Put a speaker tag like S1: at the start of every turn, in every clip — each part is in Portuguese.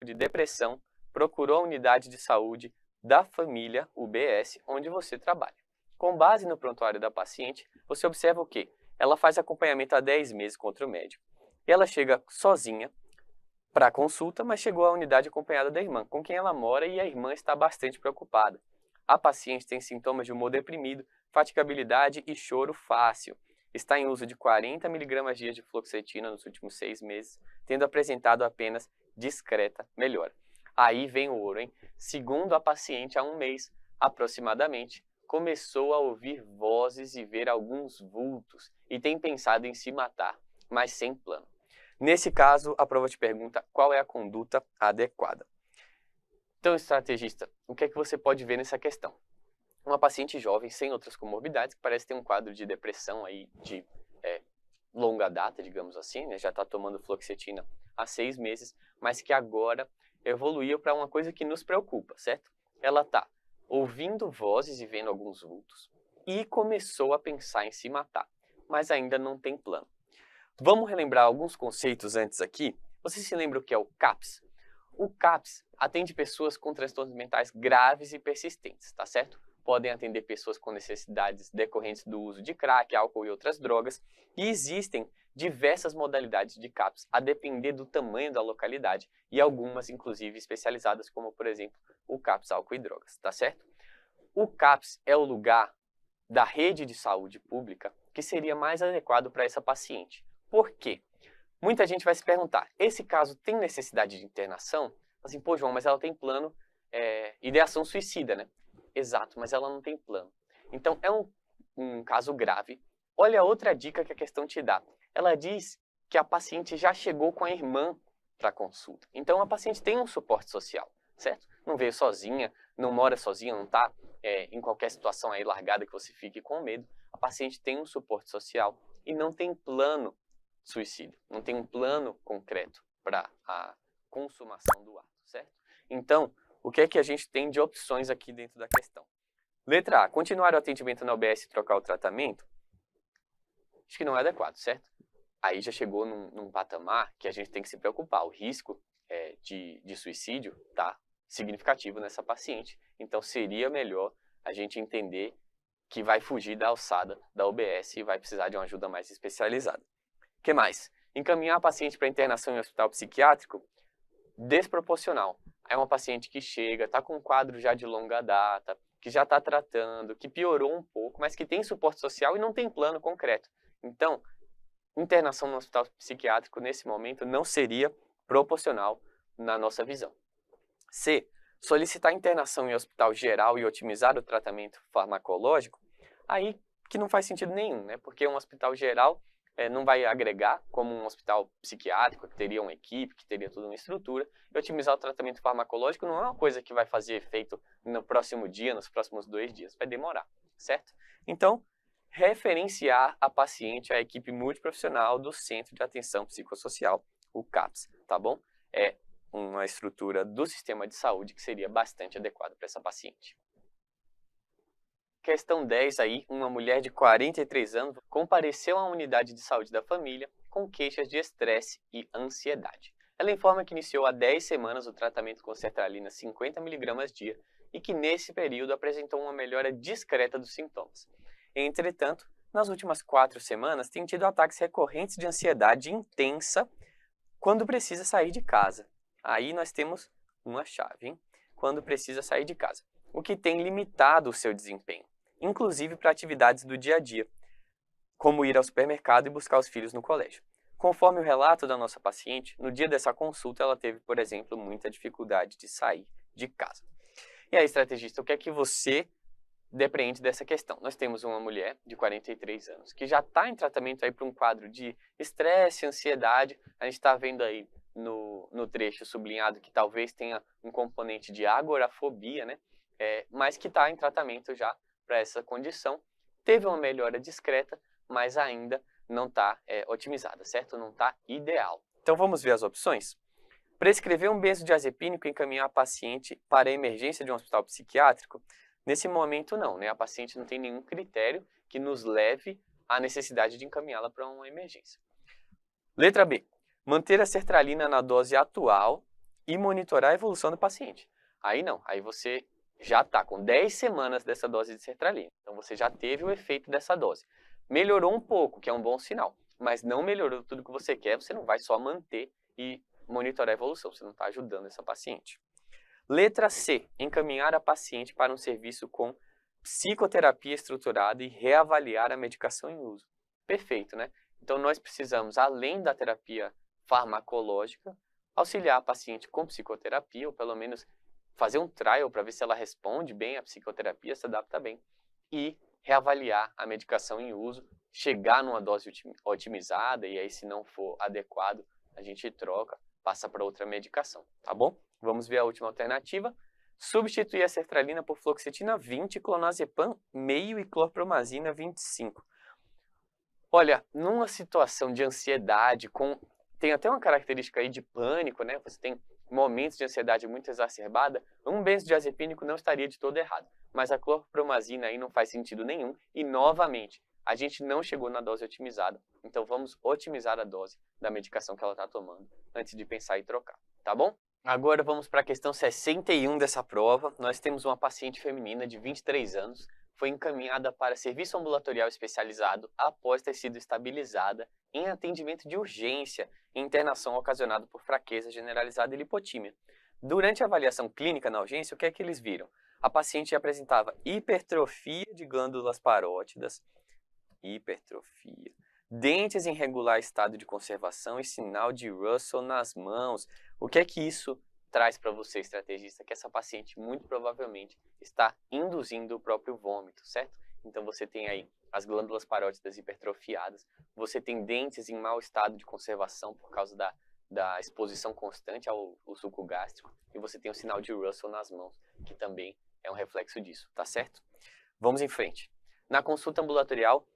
S1: de depressão, procurou a unidade de saúde da família, UBS, onde você trabalha. Com base no prontuário da paciente, você observa o quê? Ela faz acompanhamento há 10 meses com outro médico. E ela chega sozinha para a consulta, mas chegou à unidade acompanhada da irmã, com quem ela mora, e a irmã está bastante preocupada. A paciente tem sintomas de humor deprimido, fatigabilidade e choro fácil. Está em uso de 40 mg dia de fluoxetina nos últimos 6 meses, tendo apresentado apenas discreta melhora. Aí vem o ouro, hein? Segundo a paciente, há um mês, aproximadamente, começou a ouvir vozes e ver alguns vultos e tem pensado em se matar, mas sem plano. Nesse caso, a prova te pergunta qual é a conduta adequada. Então, estrategista, o que é que você pode ver nessa questão? Uma paciente jovem, sem outras comorbidades, que parece ter um quadro de depressão aí de longa data, digamos assim, né? Já está tomando fluoxetina há 6 meses, mas que agora evoluiu para uma coisa que nos preocupa, certo? Ela está ouvindo vozes e vendo alguns vultos e começou a pensar em se matar, mas ainda não tem plano. Vamos relembrar alguns conceitos antes aqui. Você se lembra o que é o CAPS? O CAPS atende pessoas com transtornos mentais graves e persistentes, tá certo? Podem atender pessoas com necessidades decorrentes do uso de crack, álcool e outras drogas. E existem diversas modalidades de CAPS, a depender do tamanho da localidade, e algumas, inclusive, especializadas, como, por exemplo, o CAPS álcool e drogas, tá certo? O CAPS é o lugar da rede de saúde pública que seria mais adequado para essa paciente. Por quê? Muita gente vai se perguntar, esse caso tem necessidade de internação? Assim, pô, João, mas ela tem plano ideação suicida, né? Exato, mas ela não tem plano. Então, é um caso grave. Olha a outra dica que a questão te dá. Ela diz que a paciente já chegou com a irmã para a consulta. Então, a paciente tem um suporte social, certo? Não veio sozinha, não mora sozinha, não está em qualquer situação aí largada que você fique com medo. A paciente tem um suporte social e não tem plano suicídio, não tem um plano concreto para a consumação do ato, certo? Então, o que é que a gente tem de opções aqui dentro da questão? Letra A, continuar o atendimento na UBS e trocar o tratamento? Acho que não é adequado, certo? Aí já chegou num patamar que a gente tem que se preocupar. O risco de suicídio está significativo nessa paciente. Então, seria melhor a gente entender que vai fugir da alçada da UBS e vai precisar de uma ajuda mais especializada. O que mais? Encaminhar a paciente para internação em hospital psiquiátrico? Desproporcional. É uma paciente que chega, está com um quadro já de longa data, que já está tratando, que piorou um pouco, mas que tem suporte social e não tem plano concreto. Então, internação no hospital psiquiátrico nesse momento não seria proporcional na nossa visão. C. Solicitar internação em hospital geral e otimizar o tratamento farmacológico? Aí que não faz sentido nenhum, né? Porque um hospital geral não vai agregar como um hospital psiquiátrico, que teria uma equipe, que teria toda uma estrutura, e otimizar o tratamento farmacológico não é uma coisa que vai fazer efeito no próximo dia, nos próximos 2 dias, vai demorar, certo? Então, referenciar a paciente à equipe multiprofissional do Centro de Atenção Psicossocial, o CAPS, tá bom? É uma estrutura do sistema de saúde que seria bastante adequada para essa paciente. Questão 10 aí, uma mulher de 43 anos compareceu à unidade de saúde da família com queixas de estresse e ansiedade. Ela informa que iniciou há 10 semanas o tratamento com sertralina 50 mg dia e que nesse período apresentou uma melhora discreta dos sintomas. Entretanto, nas últimas 4 semanas tem tido ataques recorrentes de ansiedade intensa quando precisa sair de casa. Aí nós temos uma chave, hein? Quando precisa sair de casa, o que tem limitado o seu desempenho, inclusive para atividades do dia a dia, como ir ao supermercado e buscar os filhos no colégio. Conforme o relato da nossa paciente, no dia dessa consulta ela teve, por exemplo, muita dificuldade de sair de casa. E aí, estrategista, o que é que você depreende dessa questão? Nós temos uma mulher de 43 anos que já está em tratamento aí para um quadro de estresse, ansiedade. A gente está vendo aí no trecho sublinhado que talvez tenha um componente de agorafobia, né? Mas que está em tratamento já para essa condição. Teve uma melhora discreta, mas ainda não está otimizada, certo? Não está ideal. Então vamos ver as opções? Prescrever um benzodiazepínico e encaminhar a paciente para a emergência de um hospital psiquiátrico? Nesse momento não, né? A paciente não tem nenhum critério que nos leve à necessidade de encaminhá-la para uma emergência. Letra B. Manter a sertralina na dose atual e monitorar a evolução do paciente. Aí não, aí você já está com 10 semanas dessa dose de sertralina. Então você já teve o efeito dessa dose. Melhorou um pouco, que é um bom sinal, mas não melhorou tudo que você quer, você não vai só manter e monitorar a evolução, você não está ajudando essa paciente. Letra C, encaminhar a paciente para um serviço com psicoterapia estruturada e reavaliar a medicação em uso. Perfeito, né? Então nós precisamos, além da terapia farmacológica, auxiliar a paciente com psicoterapia, ou pelo menos fazer um trial para ver se ela responde bem à psicoterapia, se adapta bem, e reavaliar a medicação em uso, chegar numa dose otimizada, e aí se não for adequado, a gente troca, passa para outra medicação, tá bom? Vamos ver a última alternativa. Substituir a sertralina por fluoxetina 20, clonazepam meio e clorpromazina 25. Olha, numa situação de ansiedade, tem até uma característica aí de pânico, né? Você tem momentos de ansiedade muito exacerbada, um benzodiazepínico não estaria de todo errado. Mas a clorpromazina aí não faz sentido nenhum. E, novamente, a gente não chegou na dose otimizada. Então, vamos otimizar a dose da medicação que ela está tomando antes de pensar em trocar, tá bom? Agora vamos para a questão 61 dessa prova. Nós temos uma paciente feminina de 23 anos, foi encaminhada para serviço ambulatorial especializado após ter sido estabilizada em atendimento de urgência e internação ocasionada por fraqueza generalizada e lipotímia. Durante a avaliação clínica na urgência, o que é que eles viram? A paciente apresentava hipertrofia de glândulas parótidas, dentes em regular estado de conservação e sinal de Russell nas mãos. O que é que isso traz para você, estrategista? Que essa paciente muito provavelmente está induzindo o próprio vômito, certo? Então você tem aí as glândulas parótidas hipertrofiadas, você tem dentes em mau estado de conservação por causa da exposição constante ao suco gástrico, e você tem o sinal de Russell nas mãos, que também é um reflexo disso, tá certo? Vamos em frente. Na consulta ambulatorial,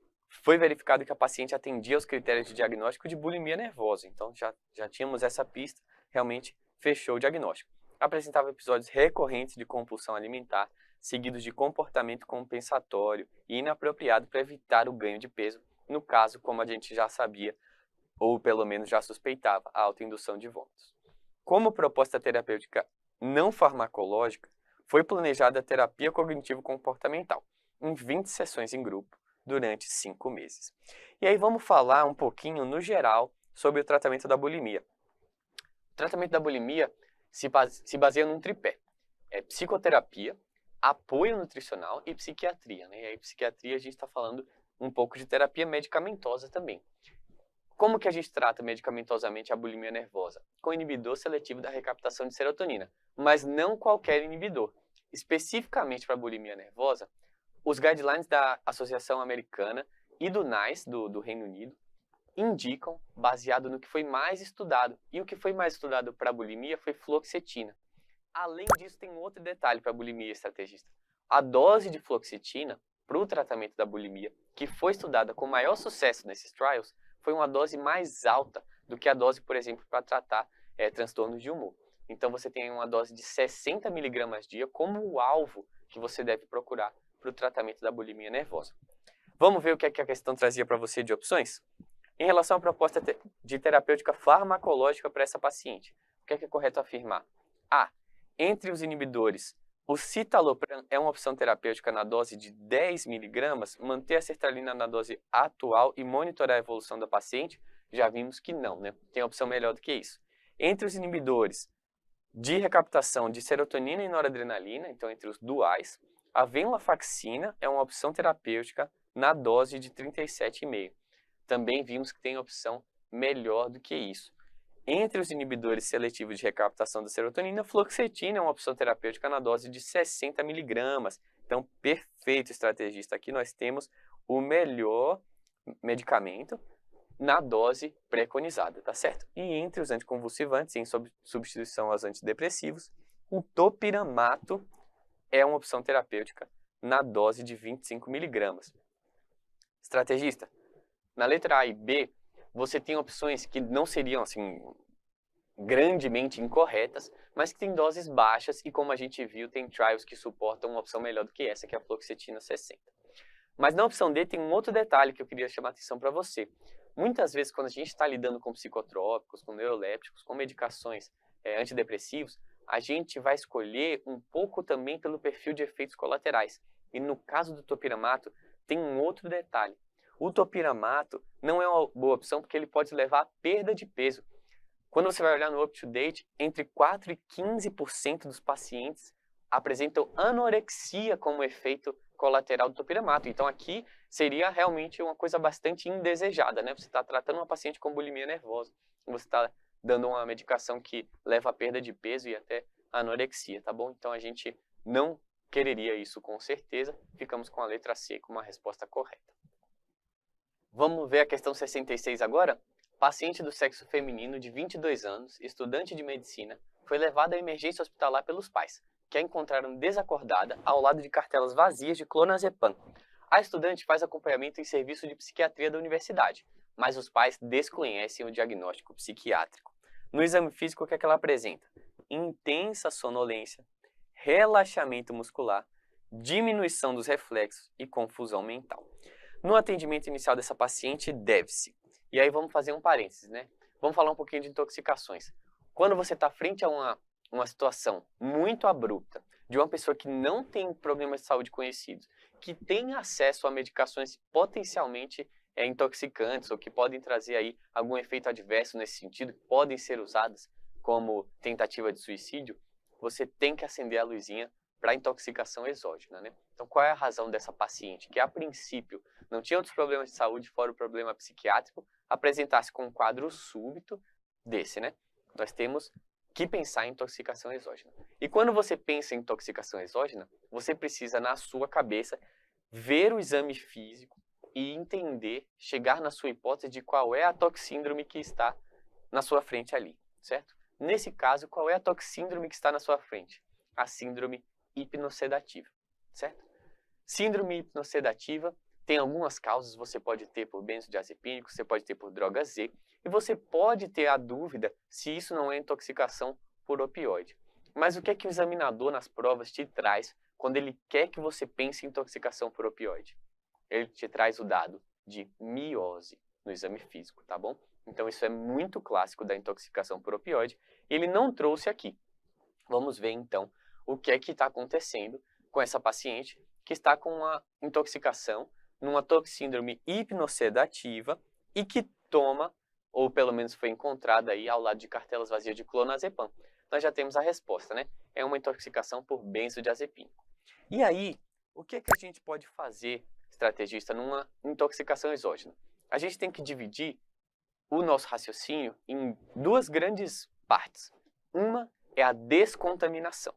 S1: foi verificado que a paciente atendia aos critérios de diagnóstico de bulimia nervosa. Então, já tínhamos essa pista, realmente fechou o diagnóstico. Apresentava episódios recorrentes de compulsão alimentar, seguidos de comportamento compensatório e inapropriado para evitar o ganho de peso, no caso, como a gente já sabia, ou pelo menos já suspeitava, a autoindução de vômitos. Como proposta terapêutica não farmacológica, foi planejada a terapia cognitivo-comportamental, em 20 sessões em grupo, durante 5 meses. E aí vamos falar um pouquinho, no geral, sobre o tratamento da bulimia. O tratamento da bulimia se baseia num tripé. É psicoterapia, apoio nutricional e psiquiatria, né? E aí psiquiatria a gente está falando um pouco de terapia medicamentosa também. Como que a gente trata medicamentosamente a bulimia nervosa? Com inibidor seletivo da recaptação de serotonina, mas não qualquer inibidor. Especificamente para a bulimia nervosa, os guidelines da Associação Americana e do NICE, do Reino Unido, indicam, baseado no que foi mais estudado. E o que foi mais estudado para a bulimia foi fluoxetina. Além disso, tem outro detalhe para a bulimia, estrategista. A dose de fluoxetina para o tratamento da bulimia, que foi estudada com maior sucesso nesses trials, foi uma dose mais alta do que a dose, por exemplo, para tratar transtornos de humor. Então você tem uma dose de 60 mg dia como o alvo que você deve procurar para o tratamento da bulimia nervosa. Vamos ver o que é que a questão trazia para você de opções? Em relação à proposta de terapêutica farmacológica para essa paciente, o que é correto afirmar? A. Entre os inibidores, o citalopram é uma opção terapêutica na dose de 10 mg, manter a sertralina na dose atual e monitorar a evolução da paciente? Já vimos que não, né? Tem opção melhor do que isso. Entre os inibidores de recaptação de serotonina e noradrenalina, então entre os duais, a venlafaxina é uma opção terapêutica na dose de 37,5. Também vimos que tem opção melhor do que isso. Entre os inibidores seletivos de recaptação da serotonina, a fluoxetina é uma opção terapêutica na dose de 60 mg. Então, perfeito, estrategista. Aqui nós temos o melhor medicamento na dose preconizada, tá certo? E entre os anticonvulsivantes, em substituição aos antidepressivos, o topiramato é uma opção terapêutica na dose de 25 mg. Estrategista, na letra A e B, você tem opções que não seriam assim grandemente incorretas, mas que têm doses baixas e, como a gente viu, tem trials que suportam uma opção melhor do que essa, que é a fluoxetina 60. Mas na opção D tem um outro detalhe que eu queria chamar a atenção para você. Muitas vezes, quando a gente está lidando com psicotrópicos, com neurolépticos, com medicações antidepressivos, a gente vai escolher um pouco também pelo perfil de efeitos colaterais. E no caso do topiramato, tem um outro detalhe. O topiramato não é uma boa opção porque ele pode levar à perda de peso. Quando você vai olhar no UpToDate, entre 4% e 15% dos pacientes apresentam anorexia como efeito colateral do topiramato. Então aqui seria realmente uma coisa bastante indesejada, né? Você está tratando uma paciente com bulimia nervosa, você está dando uma medicação que leva à perda de peso e até anorexia, tá bom? Então a gente não quereria isso com certeza. Ficamos com a letra C como a resposta correta. Vamos ver a questão 66 agora? Paciente do sexo feminino de 22 anos, estudante de medicina, foi levada à emergência hospitalar pelos pais, que a encontraram desacordada ao lado de cartelas vazias de clonazepam. A estudante faz acompanhamento em serviço de psiquiatria da universidade, mas os pais desconhecem o diagnóstico psiquiátrico. No exame físico, o que é que ela apresenta? Intensa sonolência, relaxamento muscular, diminuição dos reflexos e confusão mental. No atendimento inicial dessa paciente, deve-se. E aí vamos fazer um parênteses, né? Vamos falar um pouquinho de intoxicações. Quando você está frente a uma situação muito abrupta, de uma pessoa que não tem problemas de saúde conhecidos, que tem acesso a medicações potencialmente intoxicantes ou que podem trazer aí algum efeito adverso nesse sentido, que podem ser usadas como tentativa de suicídio, você tem que acender a luzinha para intoxicação exógena, né? Então, qual é a razão dessa paciente? Que, a princípio, não tinha outros problemas de saúde fora o problema psiquiátrico, apresentar-se com um quadro súbito desse, né? Nós temos que pensar em intoxicação exógena. E quando você pensa em intoxicação exógena, você precisa, na sua cabeça, ver o exame físico e entender, chegar na sua hipótese de qual é a toxíndrome que está na sua frente ali, certo? Nesse caso, qual é a toxíndrome que está na sua frente? A síndrome hipnossedativa, certo? Síndrome hipnossedativa tem algumas causas, você pode ter por benzodiazepínicos, você pode ter por droga Z, e você pode ter a dúvida se isso não é intoxicação por opioide. Mas o que é que o examinador nas provas te traz quando ele quer que você pense em intoxicação por opioide? Ele te traz o dado de miose no exame físico, tá bom? Então isso é muito clássico da intoxicação por opioide. Ele não trouxe aqui. Vamos ver então o que é que está acontecendo com essa paciente que está com uma intoxicação numa toxíndrome hipnossedativa e que toma, ou pelo menos foi encontrada aí ao lado de cartelas vazias de clonazepam. Nós já temos a resposta, né? É uma intoxicação por benzodiazepínico. E aí, o que é que a gente pode fazer, estrategista, numa intoxicação exógena? A gente tem que dividir o nosso raciocínio em duas grandes partes. Uma é a descontaminação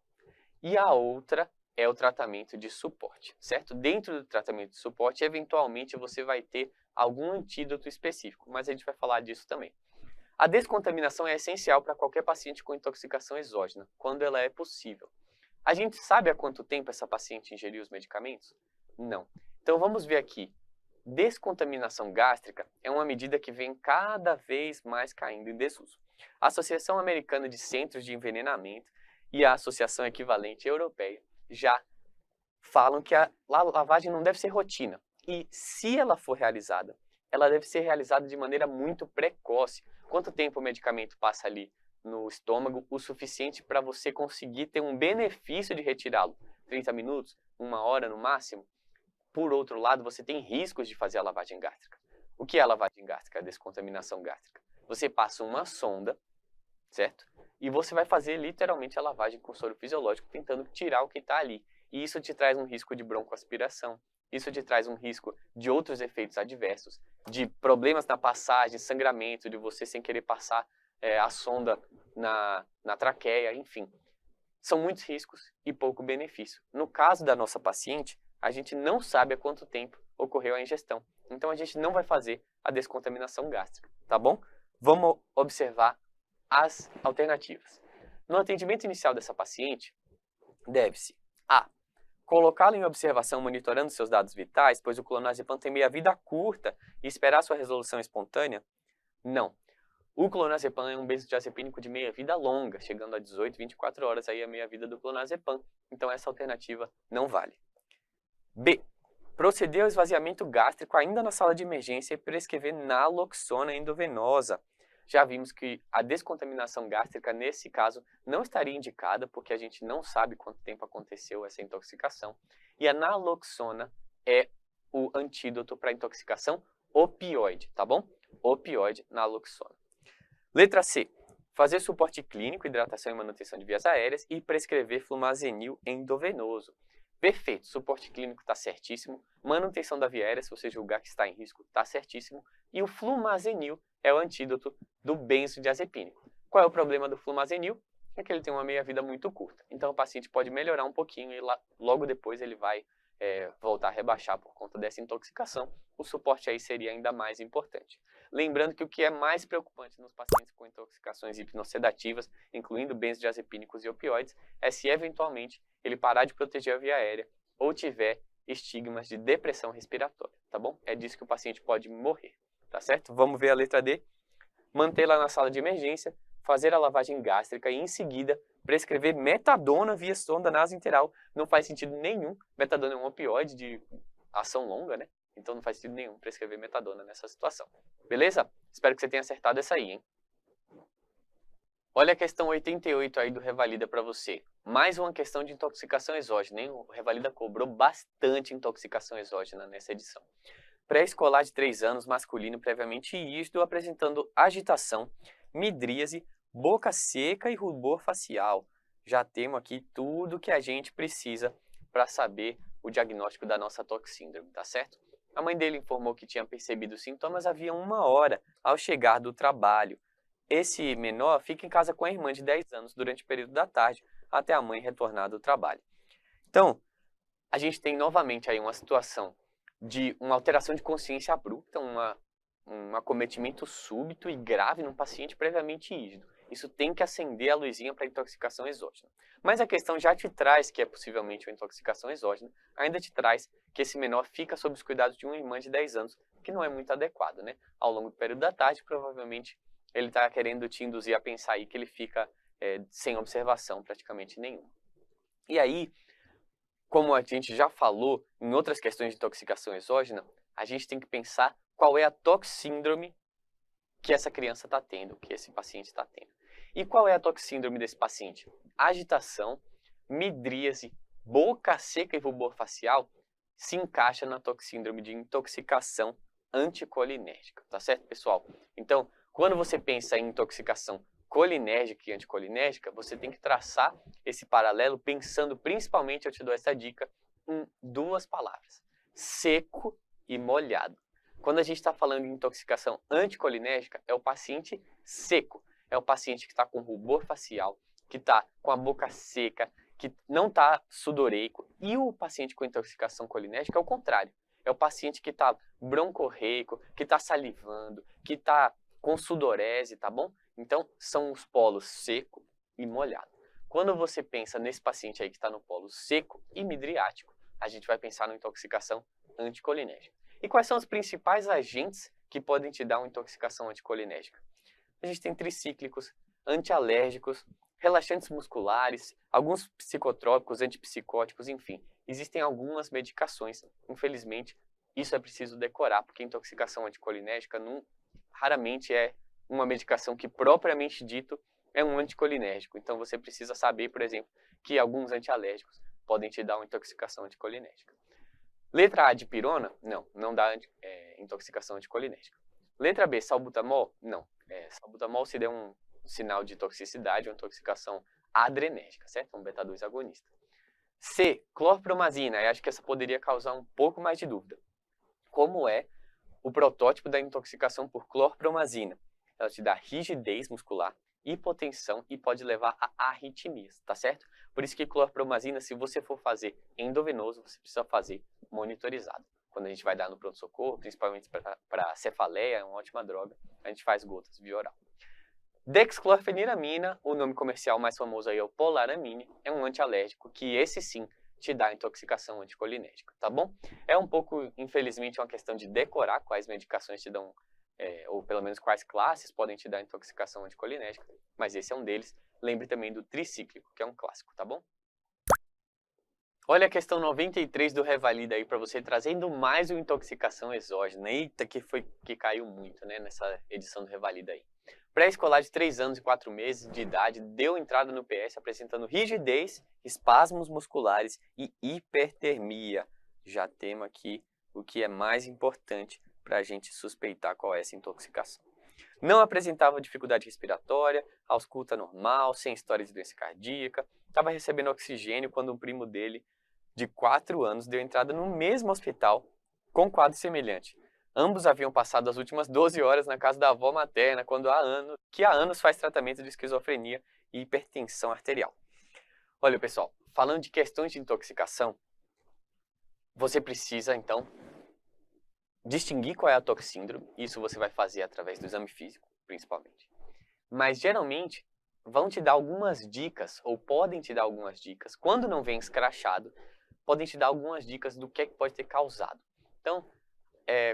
S1: e a outra é o tratamento de suporte, certo? Dentro do tratamento de suporte, eventualmente você vai ter algum antídoto específico, mas a gente vai falar disso também. A descontaminação é essencial para qualquer paciente com intoxicação exógena, quando ela é possível. A gente sabe há quanto tempo essa paciente ingeriu os medicamentos? Não. Então vamos ver aqui. Descontaminação gástrica é uma medida que vem cada vez mais caindo em desuso. A Associação Americana de Centros de Envenenamento e a Associação Equivalente Europeia já falam que a lavagem não deve ser rotina. E se ela for realizada, ela deve ser realizada de maneira muito precoce. Quanto tempo o medicamento passa ali no estômago? O suficiente para você conseguir ter um benefício de retirá-lo? 30 minutos? 1 hora no máximo? Por outro lado, você tem riscos de fazer a lavagem gástrica. O que é a lavagem gástrica? A descontaminação gástrica. Você passa uma sonda, certo? E você vai fazer literalmente a lavagem com soro fisiológico, tentando tirar o que está ali. E isso te traz um risco de broncoaspiração. Isso te traz um risco de outros efeitos adversos, de problemas na passagem, sangramento, de você sem querer passar a sonda na traqueia, enfim. São muitos riscos e pouco benefício. No caso da nossa paciente, a gente não sabe há quanto tempo ocorreu a ingestão. Então a gente não vai fazer a descontaminação gástrica, tá bom? Vamos observar as alternativas. No atendimento inicial dessa paciente, deve-se a. Colocá-la em observação monitorando seus dados vitais, pois o clonazepam tem meia-vida curta e esperar sua resolução espontânea? Não. O clonazepam é um benzodiazepínico de meia-vida longa, chegando a 18, 24 horas aí a meia-vida do clonazepam. Então essa alternativa não vale. B. Proceder ao esvaziamento gástrico ainda na sala de emergência e prescrever naloxona endovenosa. Já vimos que a descontaminação gástrica, nesse caso, não estaria indicada, porque a gente não sabe quanto tempo aconteceu essa intoxicação. E a naloxona é o antídoto para intoxicação opioide, tá bom? Opioide, naloxona. Letra C. Fazer suporte clínico, hidratação e manutenção de vias aéreas e prescrever flumazenil endovenoso. Perfeito, suporte clínico está certíssimo, manutenção da via aérea, se você julgar que está em risco, está certíssimo, e o flumazenil é o antídoto do benzodiazepínico. Qual é o problema do flumazenil? É que ele tem uma meia-vida muito curta, então o paciente pode melhorar um pouquinho e logo depois ele vai voltar a rebaixar por conta dessa intoxicação. O suporte aí seria ainda mais importante. Lembrando que o que é mais preocupante nos pacientes com intoxicações hipnossedativas, incluindo benzodiazepínicos e opioides, é se eventualmente ele parar de proteger a via aérea ou tiver estigmas de depressão respiratória, tá bom? É disso que o paciente pode morrer, tá certo? Vamos ver a letra D. Mantê-la na sala de emergência, fazer a lavagem gástrica e em seguida prescrever metadona via sonda nasointeral. Não faz sentido nenhum. Metadona é um opioide de ação longa, né? Então não faz sentido nenhum prescrever metadona nessa situação. Beleza? Espero que você tenha acertado essa aí, hein? Olha a questão 88 aí do Revalida para você. Mais uma questão de intoxicação exógena, hein? O Revalida cobrou bastante intoxicação exógena nessa edição. Pré-escolar de 3 anos, masculino, previamente rígido, apresentando agitação, midríase, boca seca e rubor facial. Já temos aqui tudo que a gente precisa para saber o diagnóstico da nossa toxíndrome, tá certo? A mãe dele informou que tinha percebido os sintomas havia 1 hora ao chegar do trabalho. Esse menor fica em casa com a irmã de 10 anos durante o período da tarde, até a mãe retornar do trabalho. Então, a gente tem novamente aí uma situação de uma alteração de consciência abrupta, um acometimento súbito e grave num paciente previamente rígido. Isso tem que acender a luzinha para intoxicação exógena. Mas a questão já te traz que é possivelmente uma intoxicação exógena, ainda te traz que esse menor fica sob os cuidados de uma irmã de 10 anos, que não é muito adequado, né? Ao longo do período da tarde, provavelmente ele está querendo te induzir a pensar aí que ele fica sem observação praticamente nenhuma. E aí, como a gente já falou em outras questões de intoxicação exógena, a gente tem que pensar qual é a toxíndrome que essa criança está tendo, que esse paciente está tendo. E qual é a toxíndrome desse paciente? Agitação, midríase, boca seca e rubor facial se encaixa na toxíndrome de intoxicação anticolinérgica, tá certo, pessoal? Então, quando você pensa em intoxicação colinérgica e anticolinérgica, você tem que traçar esse paralelo pensando principalmente, eu te dou essa dica, em 2 palavras: seco e molhado. Quando a gente está falando de intoxicação anticolinérgica, é o paciente seco, é o paciente que está com rubor facial, que está com a boca seca, que não está sudoreico. E o paciente com intoxicação colinérgica é o contrário, é o paciente que está broncorreico, que está salivando, que está com sudorese, tá bom? Então, são os polos seco e molhado. Quando você pensa nesse paciente aí que está no polo seco e midriático, a gente vai pensar na intoxicação anticolinérgica. E quais são os principais agentes que podem te dar uma intoxicação anticolinérgica? A gente tem tricíclicos, antialérgicos, relaxantes musculares, alguns psicotrópicos, antipsicóticos, enfim. Existem algumas medicações. Infelizmente, isso é preciso decorar, porque intoxicação anticolinérgica raramente é uma medicação que, propriamente dito, é um anticolinérgico. Então, você precisa saber, por exemplo, que alguns antialérgicos podem te dar uma intoxicação anticolinérgica. Letra A, dipirona? Não dá intoxicação anticolinérgica. Letra B, salbutamol? Não. Salbutamol se der um sinal de toxicidade, uma intoxicação adrenérgica, certo? Um beta-2 agonista. C, clorpromazina. Eu acho que essa poderia causar um pouco mais de dúvida. Como é o protótipo da intoxicação por clorpromazina? Ela te dá rigidez muscular, hipotensão e pode levar a arritmias, tá certo? Por isso que clorpromazina, se você for fazer endovenoso, você precisa fazer monitorizado. Quando a gente vai dar no pronto-socorro, principalmente para cefaleia, é uma ótima droga, a gente faz gotas via oral. Dexclorfeniramina, o nome comercial mais famoso aí é o Polaramine, é um antialérgico que esse sim te dá intoxicação anticolinérgica, tá bom? É um pouco, infelizmente, uma questão de decorar quais medicações te dão, ou pelo menos quais classes podem te dar intoxicação anticolinérgica, mas esse é um deles. Lembre também do tricíclico, que é um clássico, tá bom? Olha a questão 93 do Revalida aí para você, trazendo mais uma intoxicação exógena. Eita, que caiu muito, né, nessa edição do Revalida aí. Pré-escolar de 3 anos e 4 meses de idade deu entrada no PS apresentando rigidez, espasmos musculares e hipertermia. Já temos aqui o que é mais importante para a gente suspeitar qual é essa intoxicação. Não apresentava dificuldade respiratória, ausculta normal, sem história de doença cardíaca, estava recebendo oxigênio quando um primo dele, de 4 anos, deu entrada no mesmo hospital com quadro semelhante. Ambos haviam passado as últimas 12 horas na casa da avó materna, quando há anos faz tratamento de esquizofrenia e hipertensão arterial. Olha, pessoal, falando de questões de intoxicação, você precisa, então, distinguir qual é a toxíndrome. Isso você vai fazer através do exame físico, principalmente. Mas, geralmente, vão te dar algumas dicas, ou podem te dar algumas dicas, quando não vem escrachado, podem te dar algumas dicas do que pode ter causado. Então,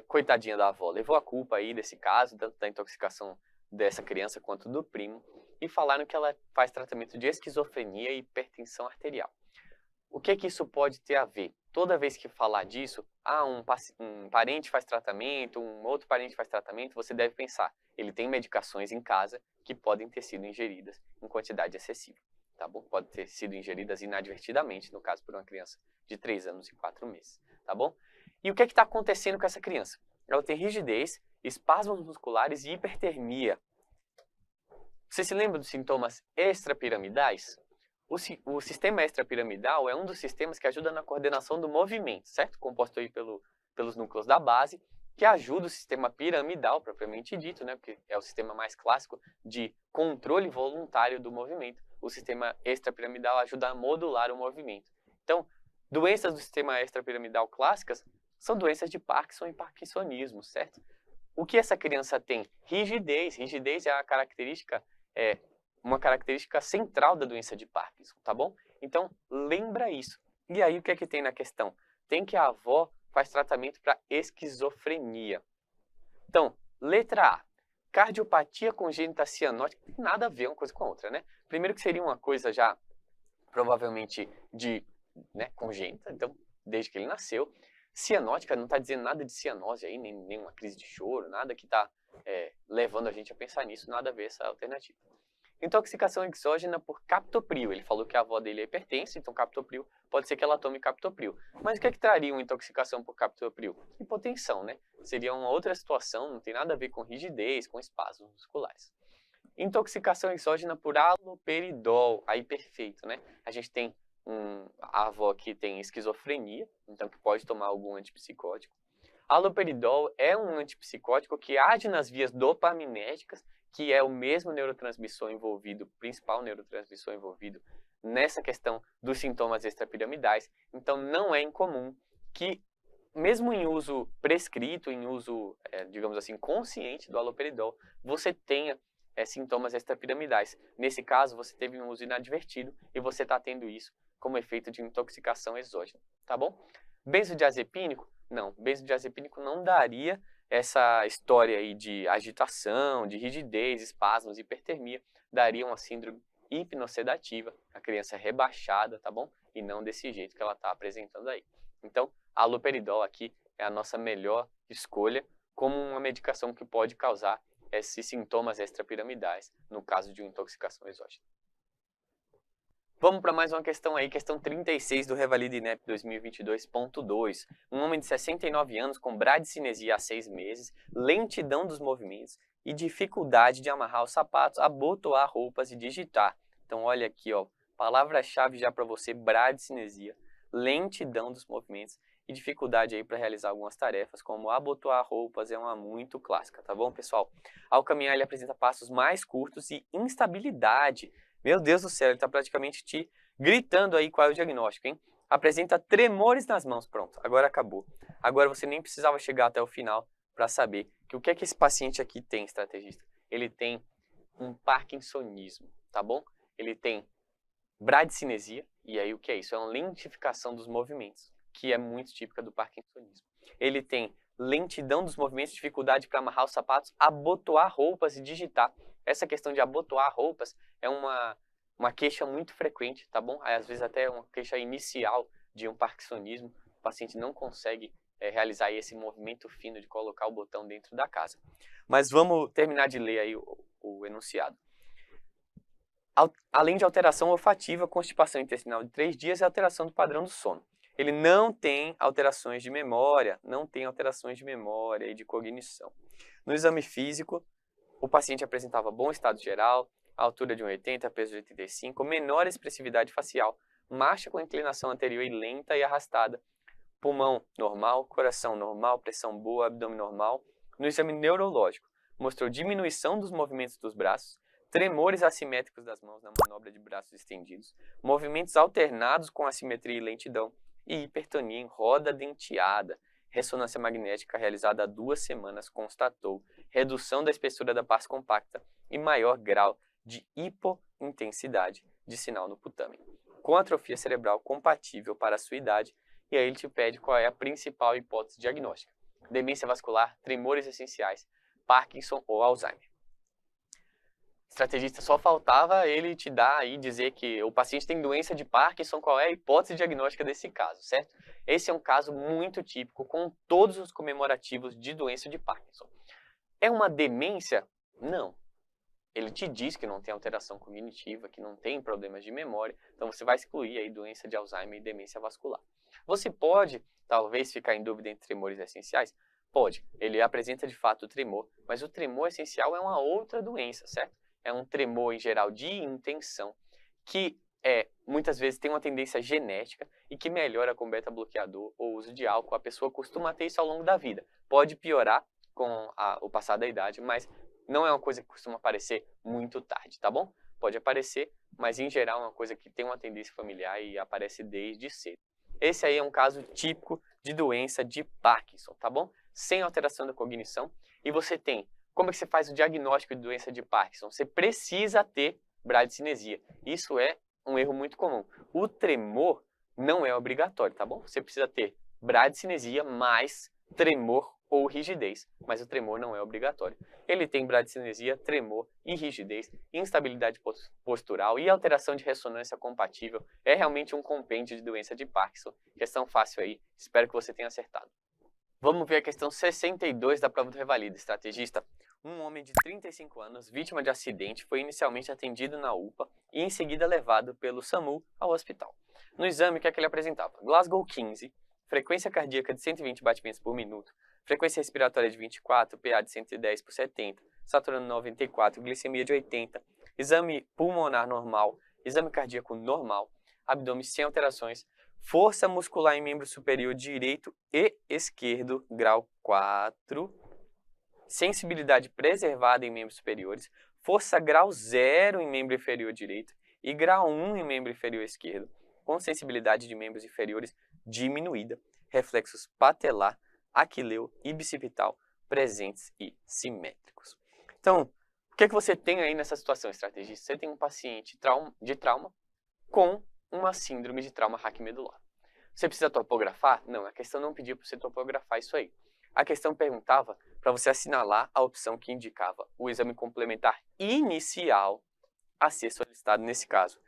S1: coitadinha da avó, levou a culpa aí desse caso, tanto da intoxicação dessa criança quanto do primo, e falaram que ela faz tratamento de esquizofrenia e hipertensão arterial. O que isso pode ter a ver? Toda vez que falar disso, um parente faz tratamento, um outro parente faz tratamento, você deve pensar, ele tem medicações em casa que podem ter sido ingeridas em quantidade excessiva, tá bom? Pode ter sido ingeridas inadvertidamente, no caso por uma criança de 3 anos e 4 meses, tá bom? E o que está acontecendo com essa criança? Ela tem rigidez, espasmos musculares e hipertermia. Você se lembra dos sintomas extrapiramidais? O sistema extrapiramidal é um dos sistemas que ajuda na coordenação do movimento, certo? Composto aí pelos núcleos da base, que ajuda o sistema piramidal, propriamente dito, né? Porque é o sistema mais clássico de controle voluntário do movimento. O sistema extrapiramidal ajuda a modular o movimento. Então, doenças do sistema extrapiramidal clássicas são doenças de Parkinson e parkinsonismo, certo? O que essa criança tem? Rigidez. Rigidez é uma característica central da doença de Parkinson, tá bom? Então, lembra isso. E aí, o que é que tem na questão? Tem que a avó faz tratamento para esquizofrenia. Então, letra A. Cardiopatia congênita cianótica tem nada a ver uma coisa com a outra, né? Primeiro que seria uma coisa já, provavelmente, congênita, então, desde que ele nasceu. Cianótica não está dizendo nada de cianose aí, nem uma crise de choro, nada que está levando a gente a pensar nisso, nada a ver essa alternativa. Intoxicação exógena por captopril. Ele falou que a avó dele é hipertensa, então captopril, pode ser que ela tome captopril. Mas o que traria uma intoxicação por captopril? Hipotensão, né? Seria uma outra situação, não tem nada a ver com rigidez, com espasmos musculares. Intoxicação exógena por haloperidol. Aí perfeito, né? A gente tem a avó que tem esquizofrenia, então que pode tomar algum antipsicótico. Haloperidol é um antipsicótico que age nas vias dopaminérgicas, que é o mesmo neurotransmissor envolvido, principal neurotransmissor envolvido nessa questão dos sintomas extrapiramidais. Então, não é incomum que, mesmo em uso prescrito, em uso, digamos assim, consciente do haloperidol, você tenha sintomas extrapiramidais. Nesse caso, você teve um uso inadvertido e você está tendo isso como efeito de intoxicação exógena, tá bom? Benzodiazepínico? Não, benzodiazepínico não daria essa história aí de agitação, de rigidez, espasmos, hipertermia, daria uma síndrome hipnossedativa, a criança rebaixada, tá bom? E não desse jeito que ela está apresentando aí. Então, a haloperidol aqui é a nossa melhor escolha como uma medicação que pode causar esses sintomas extrapiramidais no caso de uma intoxicação exógena. Vamos para mais uma questão aí, questão 36 do Revalida INEP 2022.2. Um homem de 69 anos com bradicinesia há 6 meses, lentidão dos movimentos e dificuldade de amarrar os sapatos, abotoar roupas e digitar. Então olha aqui, ó, palavra-chave já para você, bradicinesia, lentidão dos movimentos e dificuldade aí para realizar algumas tarefas, como abotoar roupas, é uma muito clássica, tá bom, pessoal? Ao caminhar ele apresenta passos mais curtos e instabilidade. Meu Deus do céu, ele está praticamente te gritando aí qual é o diagnóstico, hein? Apresenta tremores nas mãos. Pronto, agora acabou. Agora você nem precisava chegar até o final para saber que o que é que esse paciente aqui tem, estrategista? Ele tem um parkinsonismo, tá bom? Ele tem bradicinesia, e aí o que é isso? É uma lentificação dos movimentos, que é muito típica do parkinsonismo. Ele tem lentidão dos movimentos, dificuldade para amarrar os sapatos, abotoar roupas e digitar. Essa questão de abotoar roupas é uma queixa muito frequente, tá bom? Às vezes até uma queixa inicial de um parkinsonismo, o paciente não consegue realizar esse movimento fino de colocar o botão dentro da casa. Mas vamos terminar de ler aí o enunciado. Além de alteração olfativa, constipação intestinal de 3 dias e alteração do padrão do sono. Ele não tem alterações de memória, e de cognição. No exame físico, o paciente apresentava bom estado geral, altura de 1,80, peso de 85, menor expressividade facial, marcha com inclinação anterior e lenta e arrastada, pulmão normal, coração normal, pressão boa, abdômen normal. No exame neurológico, mostrou diminuição dos movimentos dos braços, tremores assimétricos das mãos na manobra de braços estendidos, movimentos alternados com assimetria e lentidão e hipertonia em roda denteada. Ressonância magnética realizada há 2 semanas constatou redução da espessura da pars compacta e maior grau de hipointensidade de sinal no putame, com atrofia cerebral compatível para a sua idade. E aí ele te pede qual é a principal hipótese diagnóstica: demência vascular, tremores essenciais, Parkinson ou Alzheimer. Estrategista, só faltava ele te dar aí, dizer que o paciente tem doença de Parkinson, qual é a hipótese diagnóstica desse caso, certo? Esse é um caso muito típico, com todos os comemorativos de doença de Parkinson. É uma demência? Não. Ele te diz que não tem alteração cognitiva, que não tem problemas de memória, então você vai excluir aí doença de Alzheimer e demência vascular. Você pode, talvez, ficar em dúvida entre tremores essenciais? Pode. Ele apresenta de fato o tremor, mas o tremor essencial é uma outra doença, certo? É um tremor, em geral, de intenção, que muitas vezes tem uma tendência genética e que melhora com beta-bloqueador ou uso de álcool. A pessoa costuma ter isso ao longo da vida. Pode piorar com o passar da idade, mas não é uma coisa que costuma aparecer muito tarde, tá bom? Pode aparecer, mas em geral é uma coisa que tem uma tendência familiar e aparece desde cedo. Esse aí é um caso típico de doença de Parkinson, tá bom? Sem alteração da cognição. E você tem, como é que você faz o diagnóstico de doença de Parkinson? Você precisa ter bradicinesia. Isso é um erro muito comum. O tremor não é obrigatório, tá bom? Você precisa ter bradicinesia mais tremor ou rigidez, mas o tremor não é obrigatório. Ele tem bradicinesia, tremor e rigidez, instabilidade postural e alteração de ressonância compatível. É realmente um compêndio de doença de Parkinson. Questão fácil aí, espero que você tenha acertado. Vamos ver a questão 62 da prova do Revalida. Estrategista: um homem de 35 anos, vítima de acidente, foi inicialmente atendido na UPA e em seguida levado pelo SAMU ao hospital. No exame, o que é que ele apresentava? Glasgow 15, frequência cardíaca de 120 batimentos por minuto, frequência respiratória de 24, PA de 110 por 70, saturando 94, glicemia de 80, exame pulmonar normal, exame cardíaco normal, abdômen sem alterações, força muscular em membro superior direito e esquerdo, grau 4, sensibilidade preservada em membros superiores, força grau 0 em membro inferior direito e grau 1 em membro inferior esquerdo, com sensibilidade de membros inferiores diminuída, reflexos patelar, aquileu e bicipital presentes e simétricos. Então, o que é que você tem aí nessa situação, estrategista? Você tem um paciente de trauma com uma síndrome de trauma raquimedular. Você precisa topografar? Não, a questão não pedia para você topografar isso aí. A questão perguntava para você assinalar a opção que indicava o exame complementar inicial a ser solicitado nesse caso.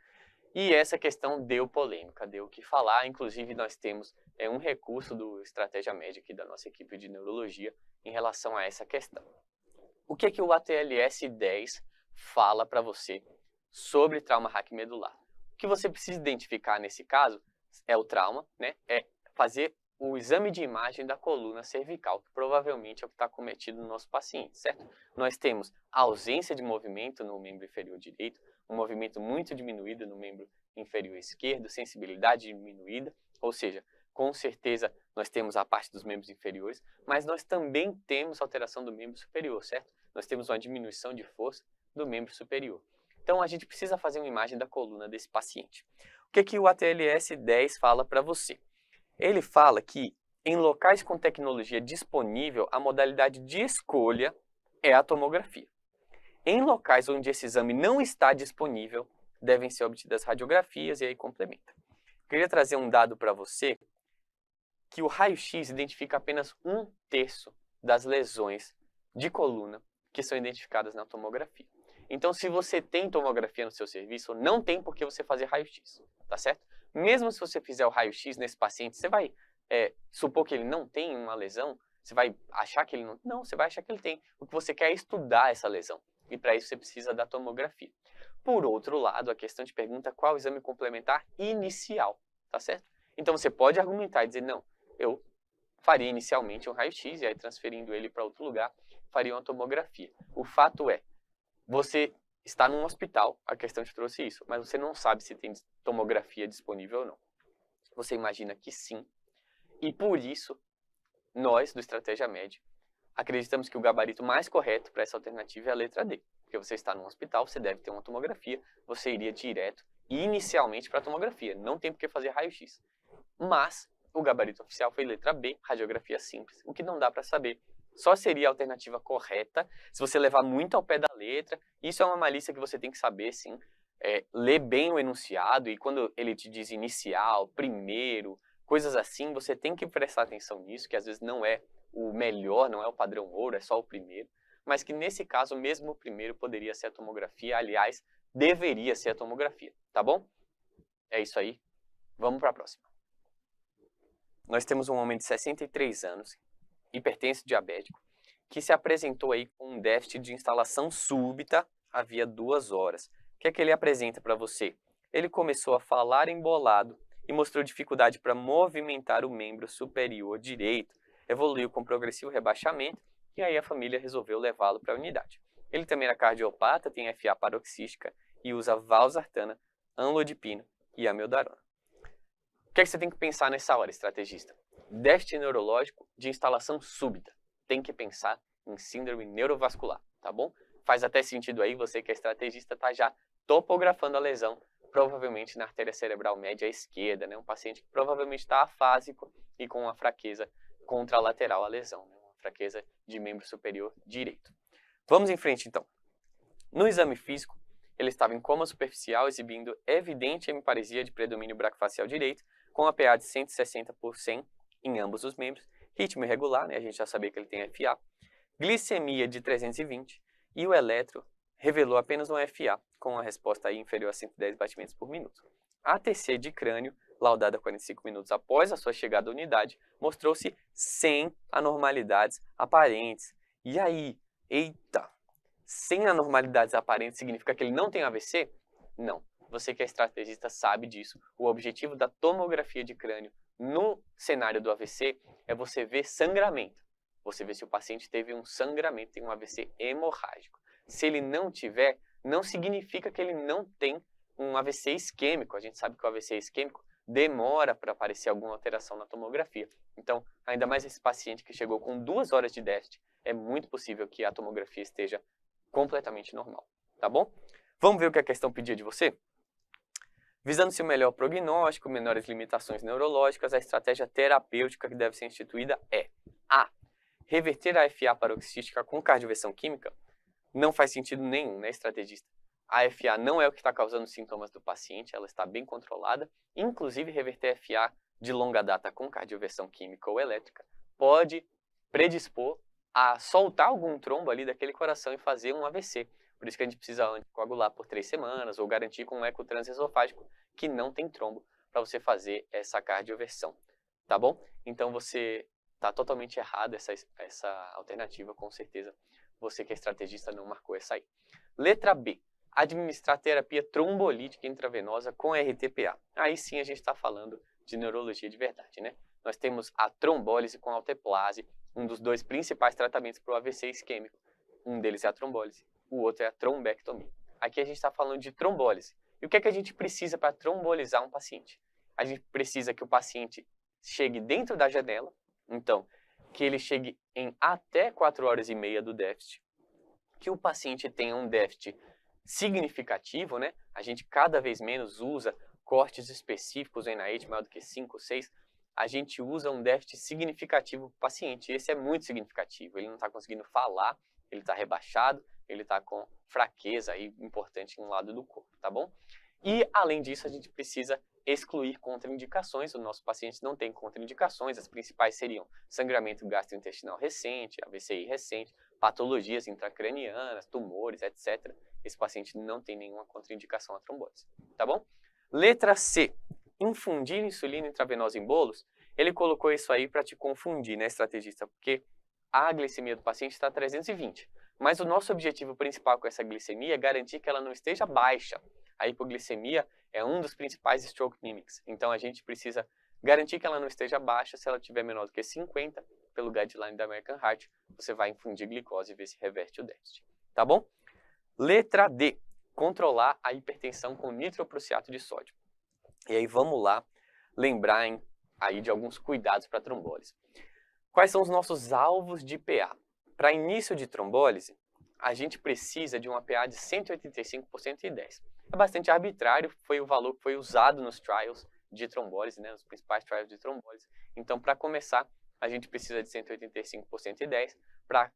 S1: E essa questão deu polêmica, deu o que falar. Inclusive, nós temos um recurso do Estratégia Médica aqui da nossa equipe de neurologia em relação a essa questão. O que é que o ATLS 10 fala para você sobre trauma raquimedular? O que você precisa identificar nesse caso é o trauma, né? É fazer o exame de imagem da coluna cervical, que provavelmente é o que está cometido no nosso paciente, certo? Nós temos ausência de movimento no membro inferior direito, um movimento muito diminuído no membro inferior esquerdo, sensibilidade diminuída, ou seja, com certeza nós temos a parte dos membros inferiores, mas nós também temos alteração do membro superior, certo? Nós temos uma diminuição de força do membro superior. Então a gente precisa fazer uma imagem da coluna desse paciente. O que o ATLS 10 fala para você? Ele fala que em locais com tecnologia disponível, a modalidade de escolha é a tomografia. Em locais onde esse exame não está disponível, devem ser obtidas radiografias e aí complementa. Queria trazer um dado para você, que o raio-x identifica apenas 1/3 das lesões de coluna que são identificadas na tomografia. Então, se você tem tomografia no seu serviço, não tem por que você fazer raio-x, tá certo? Mesmo se você fizer o raio-x nesse paciente, você vai supor que ele não tem uma lesão? Você vai achar que ele não... Não, você vai achar que ele tem. O que você quer é estudar essa lesão. E para isso você precisa da tomografia. Por outro lado, a questão te pergunta qual exame complementar inicial, tá certo? Então você pode argumentar e dizer, não, eu faria inicialmente um raio-x e aí transferindo ele para outro lugar, faria uma tomografia. O fato é, você está num hospital, a questão te trouxe isso, mas você não sabe se tem tomografia disponível ou não. Você imagina que sim, e por isso, nós, do Estratégia Med, acreditamos que o gabarito mais correto para essa alternativa é a letra D. Porque você está num hospital, você deve ter uma tomografia, você iria direto e inicialmente para a tomografia, não tem por que fazer raio-x. Mas o gabarito oficial foi letra B, radiografia simples, o que não dá para saber. Só seria a alternativa correta se você levar muito ao pé da letra. Isso é uma malícia que você tem que saber, sim. Ler bem o enunciado e quando ele te diz inicial, primeiro, coisas assim, você tem que prestar atenção nisso, que às vezes não é o melhor, não é o padrão ouro, é só o primeiro. Mas que nesse caso, mesmo o primeiro poderia ser a tomografia, aliás, deveria ser a tomografia, tá bom? É isso aí, vamos para a próxima. Nós temos um homem de 63 anos, hipertenso diabético, que se apresentou aí com um déficit de instalação súbita havia 2 horas. O que é que ele apresenta para você? Ele começou a falar embolado e mostrou dificuldade para movimentar o membro superior direito. Evoluiu com progressivo rebaixamento e aí a família resolveu levá-lo para a unidade. Ele também era cardiopata, tem FA paroxística e usa valsartana, amlodipino e amiodarona. O que é que você tem que pensar nessa hora, estrategista? Déficit neurológico de instalação súbita. Tem que pensar em síndrome neurovascular, tá bom? Faz até sentido aí, você que é estrategista tá já topografando a lesão, provavelmente na artéria cerebral média esquerda, né? Um paciente que provavelmente está afásico e com uma fraqueza contralateral à lesão, né? Uma fraqueza de membro superior direito. Vamos em frente então. No exame físico, ele estava em coma superficial, exibindo evidente hemiparesia de predomínio braquifacial direito, com a PA de 160 por 100 em ambos os membros, ritmo irregular, né? A gente já sabia que ele tem FA, glicemia de 320 e o eletro revelou apenas um FA, com a resposta aí inferior a 110 batimentos por minuto. A ATC de crânio, laudada 45 minutos após a sua chegada à unidade, mostrou-se sem anormalidades aparentes. E aí? Eita! Sem anormalidades aparentes significa que ele não tem AVC? Não. Você que é estrategista sabe disso. O objetivo da tomografia de crânio no cenário do AVC é você ver sangramento. Você vê se o paciente teve um sangramento, tem um AVC hemorrágico. Se ele não tiver, não significa que ele não tem um AVC isquêmico. A gente sabe que o AVC isquêmico demora para aparecer alguma alteração na tomografia. Então, ainda mais esse paciente que chegou com 2 horas de déficit, é muito possível que a tomografia esteja completamente normal, tá bom? Vamos ver o que a questão pedia de você? Visando-se o melhor prognóstico, menores limitações neurológicas, a estratégia terapêutica que deve ser instituída é A. Reverter a FA paroxística com cardioversão química? Não faz sentido nenhum, né, estrategista? A FA não é o que está causando sintomas do paciente, ela está bem controlada. Inclusive, reverter a FA de longa data com cardioversão química ou elétrica pode predispor a soltar algum trombo ali daquele coração e fazer um AVC. Por isso que a gente precisa anticoagular por 3 semanas ou garantir com um eco transesofágico que não tem trombo para você fazer essa cardioversão, tá bom? Então você está totalmente errado essa alternativa, com certeza. Você que é estrategista não marcou essa aí. Letra B. Administrar terapia trombolítica intravenosa com RTPA. Aí sim a gente está falando de neurologia de verdade, né? Nós temos a trombólise com alteplase, um dos 2 principais tratamentos para o AVC isquêmico. Um deles é a trombólise, o outro é a trombectomia. Aqui a gente está falando de trombólise. E o que é que a gente precisa para trombolizar um paciente? A gente precisa que o paciente chegue dentro da janela, então, que ele chegue em até 4 horas e meia do déficit, que o paciente tenha um déficit significativo, né? A gente cada vez menos usa cortes específicos em NIH, maior do que 5 ou 6, a gente usa um déficit significativo para o paciente. Esse é muito significativo, ele não está conseguindo falar, ele está rebaixado, ele está com fraqueza aí, importante em um lado do corpo, tá bom? E, além disso, a gente precisa excluir contraindicações. O nosso paciente não tem contraindicações, as principais seriam sangramento gastrointestinal recente, AVCI recente, patologias intracranianas, tumores, etc. Esse paciente não tem nenhuma contraindicação à trombose, tá bom? Letra C. Infundir insulina intravenosa em bolos. Ele colocou isso aí para te confundir, né, estrategista? Porque a glicemia do paciente está 320, Mas o nosso objetivo principal com essa glicemia é garantir que ela não esteja baixa. A hipoglicemia é um dos principais stroke mimics. Então a gente precisa garantir que ela não esteja baixa. Se ela tiver menor do que 50, pelo guideline da American Heart, você vai infundir glicose e ver se reverte o déficit. Tá bom? Letra D. Controlar a hipertensão com nitroprusiato de sódio. E aí vamos lá lembrar aí de alguns cuidados para trombólise. Quais são os nossos alvos de PA? Para início de trombólise, a gente precisa de uma PA de 185 por 110. É bastante arbitrário, foi o valor que foi usado nos trials de trombólise, né, nos principais trials de trombólise. Então, para começar, a gente precisa de 185 por 110. Para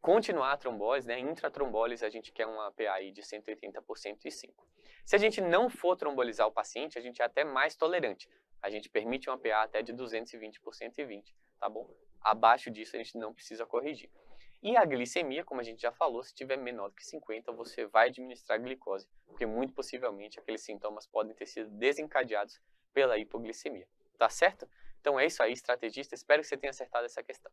S1: continuar a trombólise, né, intratrombólise, a gente quer uma PA aí de 180 por 105. Se a gente não for trombolizar o paciente, a gente é até mais tolerante. A gente permite uma PA até de 220 por 120, tá bom? Abaixo disso, a gente não precisa corrigir. E a glicemia, como a gente já falou, se tiver menor do que 50, você vai administrar glicose, porque muito possivelmente aqueles sintomas podem ter sido desencadeados pela hipoglicemia. Tá certo? Então é isso aí, estrategista. Espero que você tenha acertado essa questão.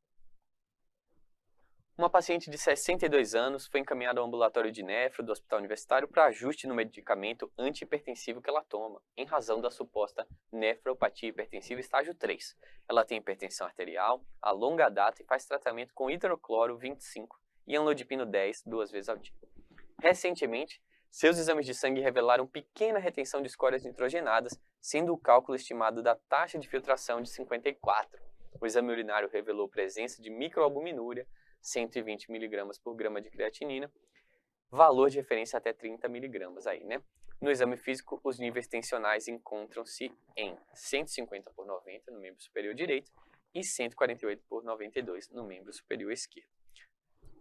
S1: Uma paciente de 62 anos foi encaminhada ao ambulatório de nefro do Hospital Universitário para ajuste no medicamento antihipertensivo que ela toma, em razão da suposta nefropatia hipertensiva estágio 3. Ela tem hipertensão arterial, a longa data e faz tratamento com hidrocloro 25 e amlodipino 10 2 vezes ao dia. Recentemente, seus exames de sangue revelaram pequena retenção de escórias nitrogenadas, sendo o cálculo estimado da taxa de filtração de 54. O exame urinário revelou presença de microalbuminúria, 120 mg por grama de creatinina, valor de referência até 30 mg aí, né? No exame físico, os níveis tensionais encontram-se em 150 por 90 no membro superior direito e 148 por 92 no membro superior esquerdo.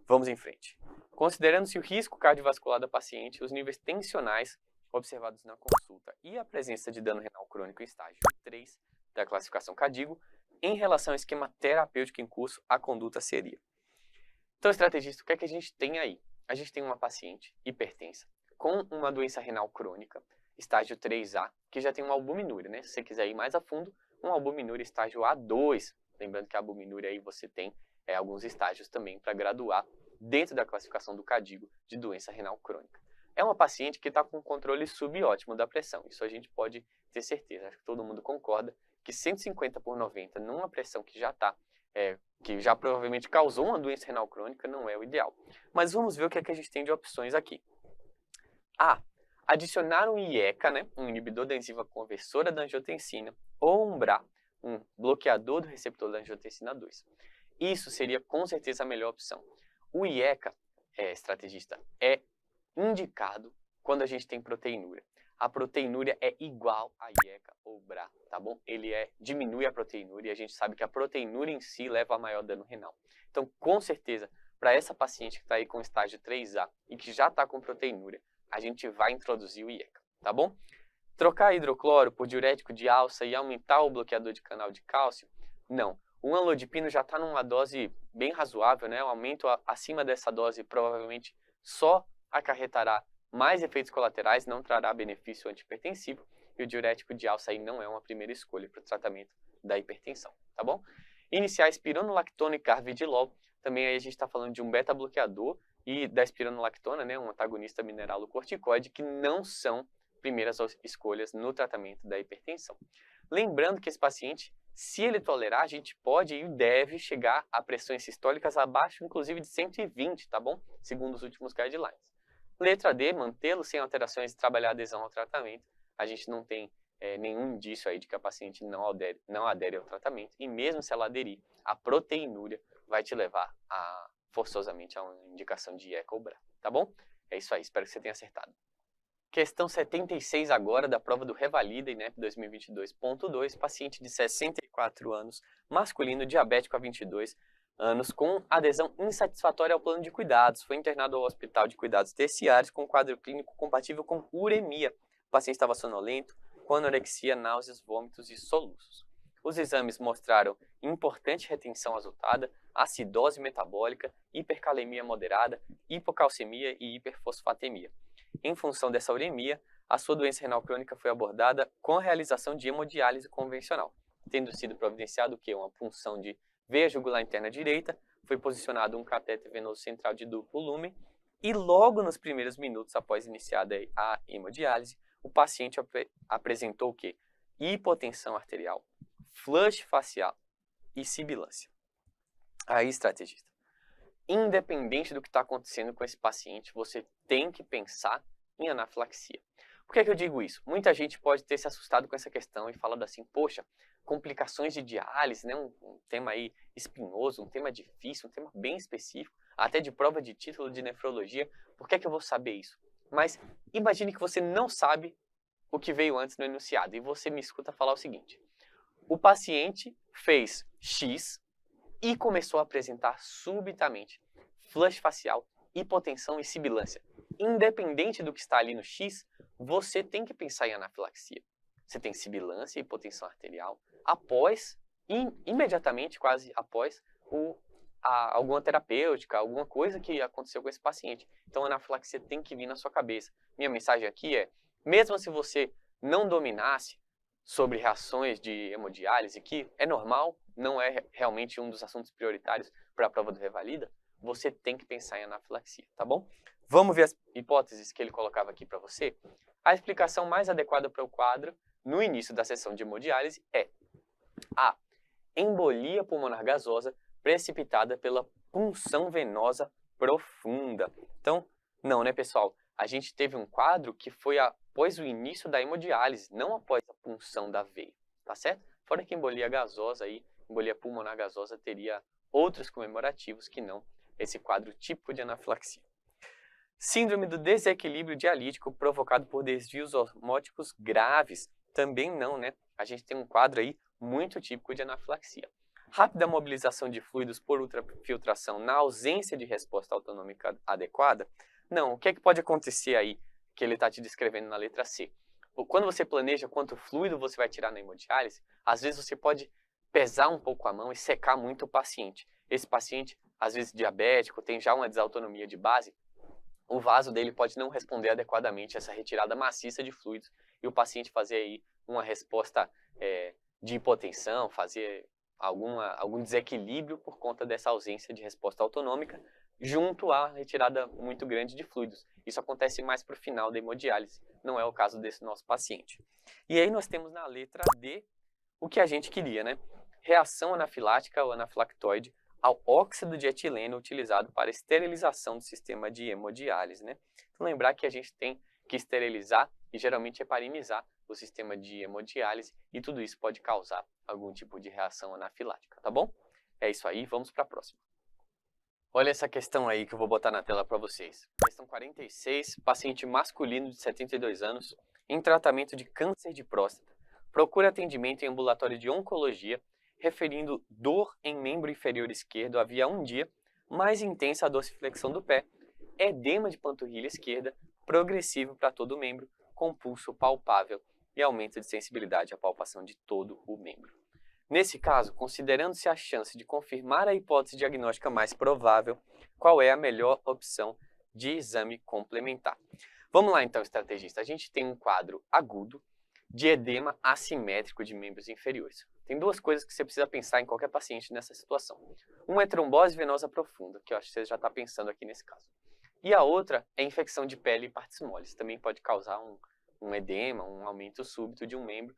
S1: Vamos em frente. Considerando-se o risco cardiovascular da paciente, os níveis tensionais observados na consulta e a presença de dano renal crônico em estágio 3 da classificação CADIGO, em relação ao esquema terapêutico em curso, a conduta seria: então, estrategista, o que é que a gente tem aí? A gente tem uma paciente hipertensa com uma doença renal crônica, estágio 3A, que já tem uma albuminúria, né? Se você quiser ir mais a fundo, uma albuminúria estágio A2. Lembrando que a albuminúria aí você tem alguns estágios também para graduar dentro da classificação do CADIGO de doença renal crônica. É uma paciente que está com um controle subótimo da pressão. Isso a gente pode ter certeza. Acho que todo mundo concorda que 150 por 90 numa pressão que já está que já provavelmente causou uma doença renal crônica, não é o ideal. Mas vamos ver o que é que a gente tem de opções aqui. A. Adicionar um IECA, né, um inibidor da enzima conversora da angiotensina, ou um BRA, um bloqueador do receptor da angiotensina 2. Isso seria com certeza a melhor opção. O IECA, estrategista, é indicado quando a gente tem proteinúria. A proteinúria é igual a IECA ou BRA, tá bom? Ele diminui a proteinúria e a gente sabe que a proteinúria em si leva a maior dano renal. Então, com certeza, para essa paciente que está aí com estágio 3A e que já está com proteinúria, a gente vai introduzir o IECA, tá bom? Trocar hidrocloro por diurético de alça e aumentar o bloqueador de canal de cálcio? Não. O amlodipino já está numa dose bem razoável, né? O aumento acima dessa dose provavelmente só acarretará mais efeitos colaterais, não trará benefício antihipertensivo, e o diurético de alça aí não é uma primeira escolha para o tratamento da hipertensão, tá bom? Iniciar espironolactona e carvedilol, também aí a gente está falando de um beta-bloqueador e da espironolactona, né, um antagonista mineralocorticoide, que não são primeiras escolhas no tratamento da hipertensão. Lembrando que esse paciente, se ele tolerar, a gente pode e deve chegar a pressões sistólicas abaixo, inclusive de 120, tá bom? Segundo os últimos guidelines. Letra D, mantê-lo sem alterações e trabalhar a adesão ao tratamento. A gente não tem nenhum indício aí de que a paciente não adere ao tratamento. E mesmo se ela aderir, a proteinúria vai te levar forçosamente a uma indicação de IECA ou BRA. Tá bom? É isso aí, espero que você tenha acertado. Questão 76 agora da prova do Revalida INEP 2022.2, paciente de 64 anos, masculino, diabético a 22 anos, com adesão insatisfatória ao plano de cuidados. Foi internado ao hospital de cuidados terciários com quadro clínico compatível com uremia. O paciente estava sonolento, com anorexia, náuseas, vômitos e soluços. Os exames mostraram importante retenção azultada, acidose metabólica, hipercalemia moderada, hipocalcemia e hiperfosfatemia. Em função dessa uremia, a sua doença renal crônica foi abordada com a realização de hemodiálise convencional, tendo sido providenciado uma punção de veia jugular interna direita, foi posicionado um catéter venoso central de duplo lumen e logo nos primeiros minutos após iniciada a hemodiálise, o paciente apresentou o quê? Hipotensão arterial, flush facial e sibilância. Aí, estrategista, independente do que está acontecendo com esse paciente, você tem que pensar em anafilaxia. Por que eu digo isso? Muita gente pode ter se assustado com essa questão e falado assim, poxa, complicações de diálise, né? Um tema aí espinhoso, um tema difícil, um tema bem específico, até de prova de título de nefrologia, por que eu vou saber isso? Mas imagine que você não sabe o que veio antes no enunciado e você me escuta falar o seguinte, o paciente fez X e começou a apresentar subitamente flush facial, hipotensão e sibilância. Independente do que está ali no X, você tem que pensar em anafilaxia. Você tem sibilância e hipotensão arterial após, imediatamente, quase após, alguma terapêutica, alguma coisa que aconteceu com esse paciente. Então, a anafilaxia tem que vir na sua cabeça. Minha mensagem aqui é, mesmo se você não dominasse sobre reações de hemodiálise, que é normal, não é realmente um dos assuntos prioritários para a prova do Revalida, você tem que pensar em anafilaxia, tá bom? Vamos ver as hipóteses que ele colocava aqui para você? A explicação mais adequada para o quadro no início da sessão de hemodiálise é a embolia pulmonar gasosa precipitada pela punção venosa profunda. Então, não, né, pessoal? A gente teve um quadro que foi após o início da hemodiálise, não após a punção da veia, tá certo? Fora que embolia gasosa aí, embolia pulmonar gasosa teria outros comemorativos que não esse quadro típico de anafilaxia. Síndrome do desequilíbrio dialítico provocado por desvios osmóticos graves. Também não, né? A gente tem um quadro aí muito típico de anafilaxia. Rápida mobilização de fluidos por ultrafiltração na ausência de resposta autonômica adequada. Não, o que é que pode acontecer aí que ele está te descrevendo na letra C? Quando você planeja quanto fluido você vai tirar na hemodiálise, às vezes você pode pesar um pouco a mão e secar muito o paciente. Esse paciente, às vezes diabético, tem já uma desautonomia de base, o vaso dele pode não responder adequadamente a essa retirada maciça de fluidos e o paciente fazer aí uma resposta de hipotensão, fazer algum desequilíbrio por conta dessa ausência de resposta autonômica junto à retirada muito grande de fluidos. Isso acontece mais para o final da hemodiálise, não é o caso desse nosso paciente. E aí nós temos na letra D o que a gente queria, né? Reação anafilática ou anafilactoide ao óxido de etileno utilizado para esterilização do sistema de hemodiálise, né? Então, lembrar que a gente tem que esterilizar e geralmente heparinizar o sistema de hemodiálise e tudo isso pode causar algum tipo de reação anafilática, tá bom? É isso aí, vamos para a próxima. Olha essa questão aí que eu vou botar na tela para vocês. Questão 46, paciente masculino de 72 anos em tratamento de câncer de próstata. Procura atendimento em ambulatório de oncologia referindo dor em membro inferior esquerdo havia um dia, mais intensa a dorsiflexão do pé, edema de panturrilha esquerda, progressivo para todo o membro, com pulso palpável e aumento de sensibilidade à palpação de todo o membro. Nesse caso, considerando-se a chance de confirmar a hipótese diagnóstica mais provável, qual é a melhor opção de exame complementar? Vamos lá então, estrategista. A gente tem um quadro agudo de edema assimétrico de membros inferiores. Tem duas coisas que você precisa pensar em qualquer paciente nessa situação. Uma é trombose venosa profunda, que eu acho que você já está pensando aqui nesse caso. E a outra é infecção de pele e partes moles. Também pode causar um edema, um aumento súbito de um membro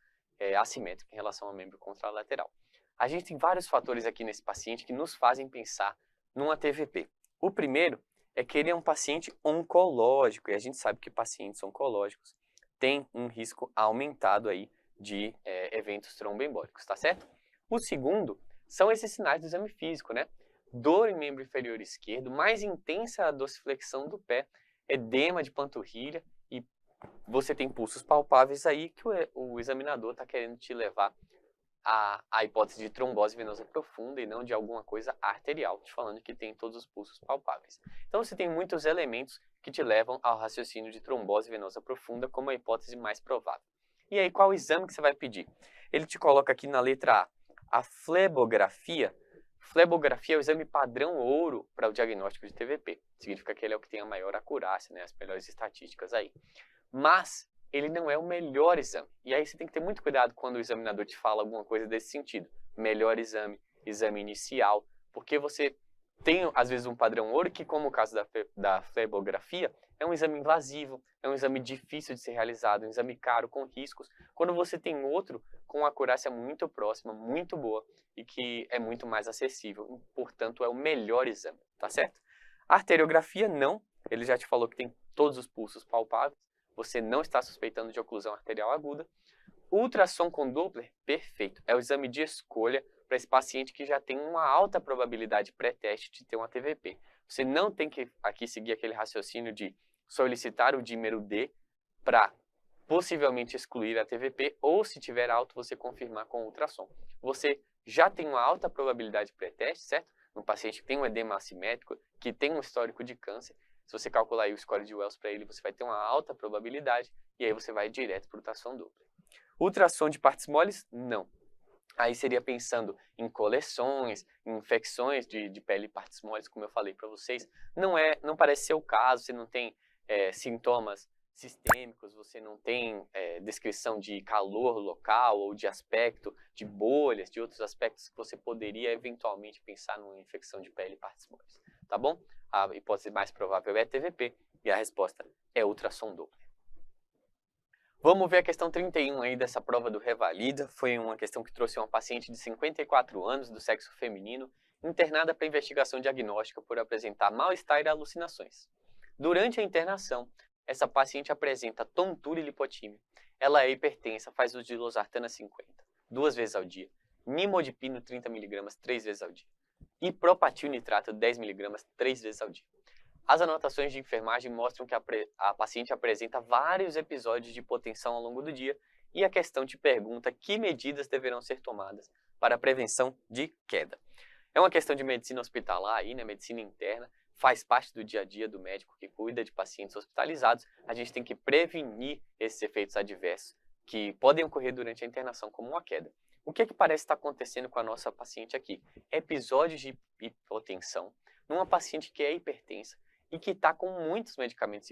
S1: assimétrico em relação ao membro contralateral. A gente tem vários fatores aqui nesse paciente que nos fazem pensar numa TVP. O primeiro é que ele é um paciente oncológico, e a gente sabe que pacientes oncológicos têm um risco aumentado aí de eventos tromboembólicos, tá certo? O segundo são esses sinais do exame físico, né? Dor em membro inferior esquerdo, mais intensa a dorsiflexão do pé, edema de panturrilha e você tem pulsos palpáveis aí que o examinador está querendo te levar a hipótese de trombose venosa profunda e não de alguma coisa arterial, te falando que tem todos os pulsos palpáveis. Então você tem muitos elementos que te levam ao raciocínio de trombose venosa profunda como a hipótese mais provável. E aí, qual exame que você vai pedir? Ele te coloca aqui na letra A, a flebografia. Flebografia é o exame padrão ouro para o diagnóstico de TVP. Significa que ele é o que tem a maior acurácia, né, as melhores estatísticas aí. Mas ele não é o melhor exame. E aí você tem que ter muito cuidado quando o examinador te fala alguma coisa desse sentido. Melhor exame, exame inicial, porque você tem, às vezes, um padrão ouro que, como o caso da flebografia, é um exame invasivo, é um exame difícil de ser realizado, um exame caro, com riscos. Quando você tem outro com uma acurácia muito próxima, muito boa e que é muito mais acessível, portanto, é o melhor exame, tá certo? A arteriografia, não. Ele já te falou que tem todos os pulsos palpáveis, você não está suspeitando de oclusão arterial aguda. Ultrassom com Doppler, perfeito. É o exame de escolha para esse paciente que já tem uma alta probabilidade pré-teste de ter uma TVP. Você não tem que aqui seguir aquele raciocínio de solicitar o dímero D para possivelmente excluir a TVP, ou se tiver alto, você confirmar com ultrassom. Você já tem uma alta probabilidade pré-teste, certo? Um paciente que tem um edema assimétrico, que tem um histórico de câncer, se você calcular aí o score de Wells para ele, você vai ter uma alta probabilidade, e aí você vai direto para o ultrassom Doppler. Ultrassom de partes moles, não. Aí seria pensando em coleções, em infecções de pele e partes moles, como eu falei para vocês. Não parece ser o caso, você não tem sintomas sistêmicos, você não tem descrição de calor local ou de aspecto, de bolhas, de outros aspectos que você poderia eventualmente pensar numa infecção de pele e partes moles, tá bom? A hipótese mais provável é TVP e a resposta é ultrassom Doppler. Vamos ver a questão 31 aí dessa prova do Revalida. Foi uma questão que trouxe uma paciente de 54 anos, do sexo feminino, internada para investigação diagnóstica por apresentar mal-estar e alucinações. Durante a internação, essa paciente apresenta tontura e lipotímia. Ela é hipertensa, faz uso de losartana 50, 2 vezes ao dia, nimodipino 30 mg, 3 vezes ao dia, e propatil nitrato 10 mg, 3 vezes ao dia. As anotações de enfermagem mostram que a paciente apresenta vários episódios de hipotensão ao longo do dia e a questão te pergunta que medidas deverão ser tomadas para a prevenção de queda. É uma questão de medicina hospitalar aí, né? Medicina interna, faz parte do dia a dia do médico que cuida de pacientes hospitalizados. A gente tem que prevenir esses efeitos adversos que podem ocorrer durante a internação, como uma queda. O que parece estar acontecendo com a nossa paciente aqui? Episódios de hipotensão numa paciente que é hipertensa e que está com muitos medicamentos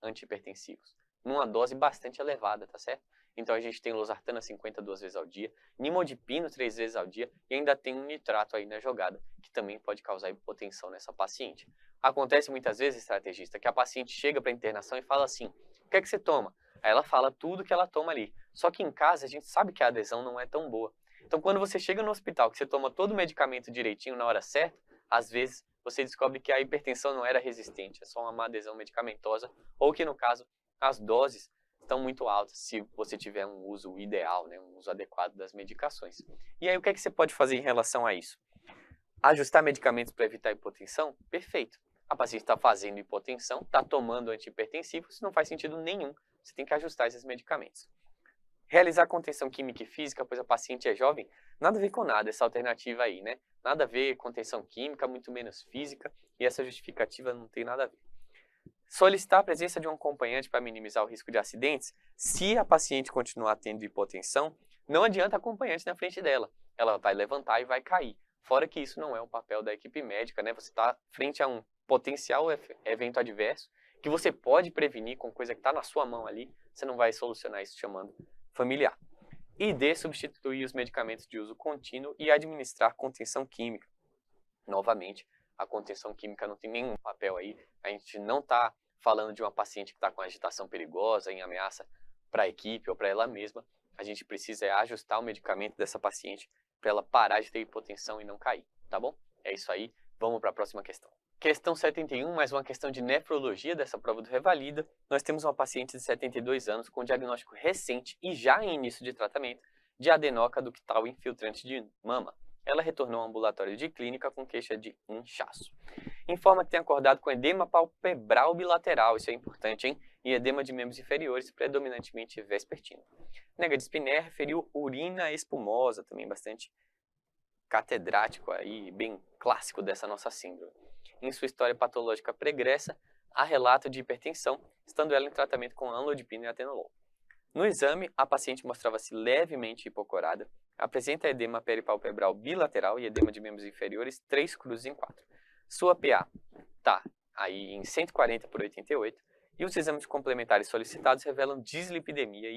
S1: antihipertensivos, numa dose bastante elevada, tá certo? Então a gente tem losartana 50 2 vezes ao dia, nimodipino 3 vezes ao dia e ainda tem um nitrato aí na jogada, que também pode causar hipotensão nessa paciente. Acontece muitas vezes, estrategista, que a paciente chega para internação e fala assim: o que é que você toma? Aí ela fala tudo que ela toma ali. Só que em casa a gente sabe que a adesão não é tão boa. Então quando você chega no hospital, que você toma todo o medicamento direitinho na hora certa, às vezes você descobre que a hipertensão não era resistente, é só uma má adesão medicamentosa, ou que no caso as doses estão muito altas se você tiver um uso ideal, né, um uso adequado das medicações. E aí o que é que você pode fazer em relação a isso? Ajustar medicamentos para evitar hipotensão? Perfeito. A paciente está fazendo hipotensão, está tomando antihipertensivo, isso não faz sentido nenhum. Você tem que ajustar esses medicamentos. Realizar contenção química e física, pois a paciente é jovem, nada a ver com nada, essa alternativa aí, né? Nada a ver contenção química, muito menos física, e essa justificativa não tem nada a ver. Solicitar a presença de um acompanhante para minimizar o risco de acidentes, se a paciente continuar tendo hipotensão, não adianta acompanhante na frente dela, ela vai levantar e vai cair. Fora que isso não é o papel da equipe médica, né? Você está frente a um potencial evento adverso, que você pode prevenir com coisa que está na sua mão ali, você não vai solucionar isso chamando familiar. E D, substituir os medicamentos de uso contínuo e administrar contenção química. Novamente, a contenção química não tem nenhum papel aí. A gente não está falando de uma paciente que está com agitação perigosa, em ameaça para a equipe ou para ela mesma. A gente precisa ajustar o medicamento dessa paciente para ela parar de ter hipotensão e não cair, tá bom? É isso aí, vamos para a próxima questão. Questão 71, mais uma questão de nefrologia dessa prova do Revalida. Nós temos uma paciente de 72 anos com diagnóstico recente e já em início de tratamento de adenoca ductal infiltrante de mama. Ela retornou ao ambulatório de clínica com queixa de inchaço. Informa que tem acordado com edema palpebral bilateral, isso é importante, hein? E edema de membros inferiores, predominantemente vespertino. Nega de Spinner referiu urina espumosa, também bastante catedrático aí, bem clássico dessa nossa síndrome. Em sua história patológica pregressa, há relato de hipertensão, estando ela em tratamento com amlodipino e atenolol. No exame, a paciente mostrava-se levemente hipocorada, apresenta edema peripalpebral bilateral e edema de membros inferiores 3 cruzes em 4. Sua PA está aí em 140 por 88 e os exames complementares solicitados revelam dislipidemia,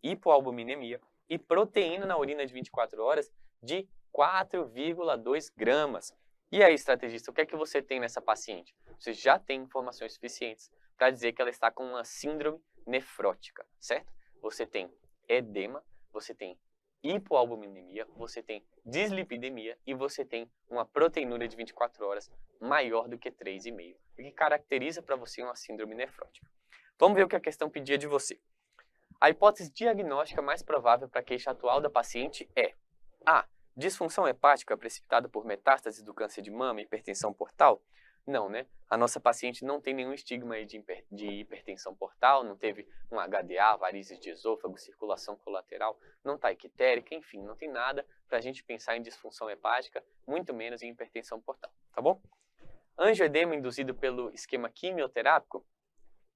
S1: hipoalbuminemia e proteína na urina de 24 horas de 4,2 gramas. E aí, estrategista, o que é que você tem nessa paciente? Você já tem informações suficientes para dizer que ela está com uma síndrome nefrótica, certo? Você tem edema, você tem hipoalbuminemia, você tem dislipidemia e você tem uma proteinúria de 24 horas maior do que 3,5, o que caracteriza para você uma síndrome nefrótica. Vamos ver o que a questão pedia de você. A hipótese diagnóstica mais provável para a queixa atual da paciente é A. Disfunção hepática precipitada por metástase do câncer de mama e hipertensão portal? Não, né? A nossa paciente não tem nenhum estigma aí de hipertensão portal, não teve um HDA, varizes de esôfago, circulação colateral, não está ictérica, enfim, não tem nada para a gente pensar em disfunção hepática, muito menos em hipertensão portal, tá bom? Angioedema induzido pelo esquema quimioterápico?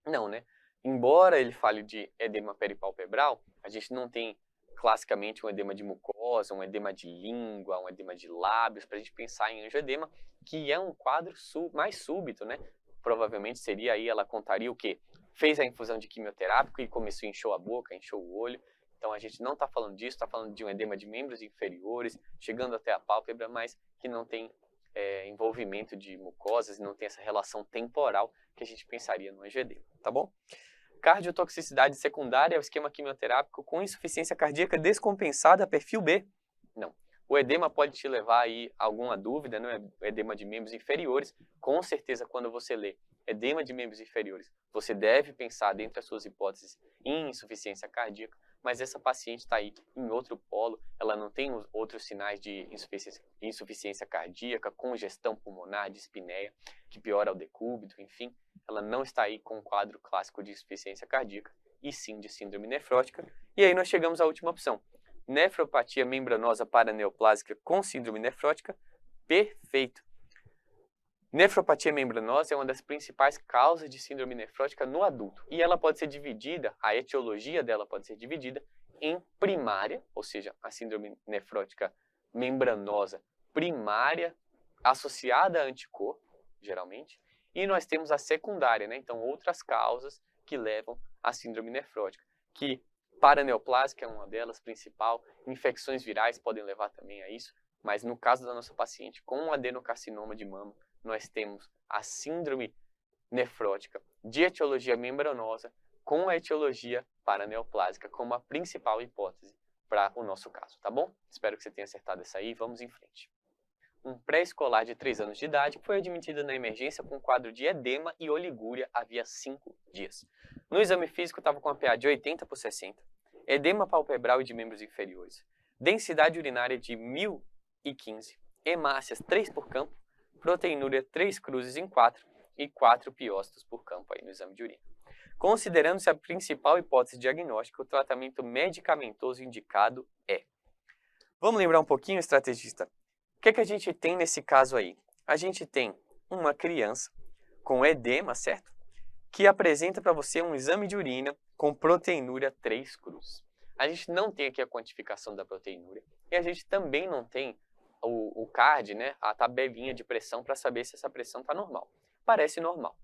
S1: Não, né? Embora ele fale de edema peripalpebral, a gente não tem classicamente um edema de mucosa, um edema de língua, um edema de lábios, para a gente pensar em angioedema, que é um quadro mais súbito, né? Provavelmente seria aí, ela contaria o quê? Fez a infusão de quimioterápico e começou a inchou a boca, inchou o olho. Então a gente não está falando disso, está falando de um edema de membros inferiores, chegando até a pálpebra, mas que não tem envolvimento de mucosas e não tem essa relação temporal que a gente pensaria no angioedema, tá bom? Cardiotoxicidade secundária ao esquema quimioterápico com insuficiência cardíaca descompensada, perfil B? Não. O edema pode te levar aí a alguma dúvida, não é? Edema de membros inferiores. Com certeza, quando você lê edema de membros inferiores, você deve pensar, dentre as suas hipóteses, em insuficiência cardíaca, mas essa paciente está aí em outro polo, ela não tem outros sinais de insuficiência cardíaca, congestão pulmonar, dispneia, que piora o decúbito, enfim, ela não está aí com um quadro clássico de insuficiência cardíaca, e sim de síndrome nefrótica. E aí nós chegamos à última opção. Nefropatia membranosa paraneoplásica com síndrome nefrótica? Perfeito! Nefropatia membranosa é uma das principais causas de síndrome nefrótica no adulto. E ela pode ser dividida, a etiologia dela pode ser dividida em primária, ou seja, a síndrome nefrótica membranosa primária associada a anticorpo, geralmente. E nós temos a secundária, né? Então outras causas que levam à síndrome nefrótica, que paraneoplásica é uma delas, principal, infecções virais podem levar também a isso, mas no caso da nossa paciente com adenocarcinoma de mama, nós temos a síndrome nefrótica de etiologia membranosa com a etiologia paraneoplásica como a principal hipótese para o nosso caso, tá bom? Espero que você tenha acertado essa aí, vamos em frente. Um pré-escolar de 3 anos de idade foi admitido na emergência com um quadro de edema e oligúria havia 5 dias. No exame físico estava com a PA de 80/60, edema palpebral e de membros inferiores, densidade urinária de 1015, hemácias 3 por campo, proteinúria 3 cruzes em 4 e 4 piócitos por campo aí no exame de urina. Considerando-se a principal hipótese diagnóstica, o tratamento medicamentoso indicado é... Vamos lembrar um pouquinho, estrategista? O que é que a gente tem nesse caso aí? A gente tem uma criança com edema, certo? Que apresenta para você um exame de urina com proteinúria 3 cruzes. A gente não tem aqui a quantificação da proteinúria e a gente também não tem o CARD, né, a tabelinha de pressão para saber se essa pressão está normal. Parece normal.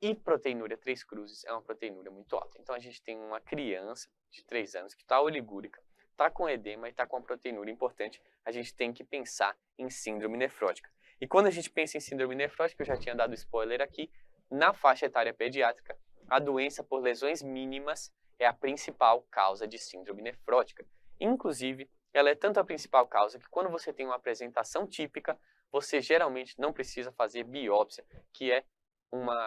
S1: E proteinúria 3 cruzes é uma proteinúria muito alta. Então a gente tem uma criança de 3 anos que está oligúrica, está com edema e está com uma proteinúria importante. A gente tem que pensar em síndrome nefrótica. E quando a gente pensa em síndrome nefrótica, eu já tinha dado spoiler aqui, na faixa etária pediátrica, a doença por lesões mínimas é a principal causa de síndrome nefrótica. Inclusive, ela é tanto a principal causa que quando você tem uma apresentação típica, você geralmente não precisa fazer biópsia, que é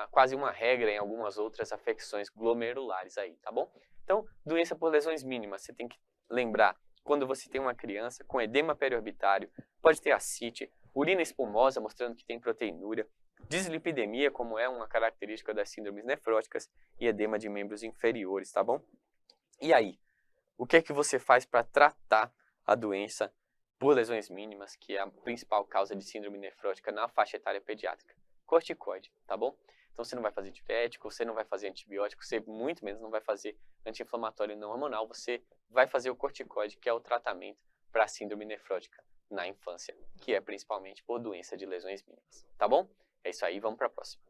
S1: quase uma regra em algumas outras afecções glomerulares aí, tá bom? Então, doença por lesões mínimas, você tem que lembrar, quando você tem uma criança com edema periorbitário, pode ter ascite, urina espumosa mostrando que tem proteinúria, dislipidemia, como é uma característica das síndromes nefróticas, e edema de membros inferiores, tá bom? E aí, o que é que você faz para tratar a doença por lesões mínimas, que é a principal causa de síndrome nefrótica na faixa etária pediátrica? Corticoide, tá bom? Então você não vai fazer diurético, você não vai fazer antibiótico, você muito menos não vai fazer anti-inflamatório não hormonal, você vai fazer o corticoide, que é o tratamento para a síndrome nefrótica na infância, que é principalmente por doença de lesões mínimas, tá bom? É isso aí, vamos para a próxima.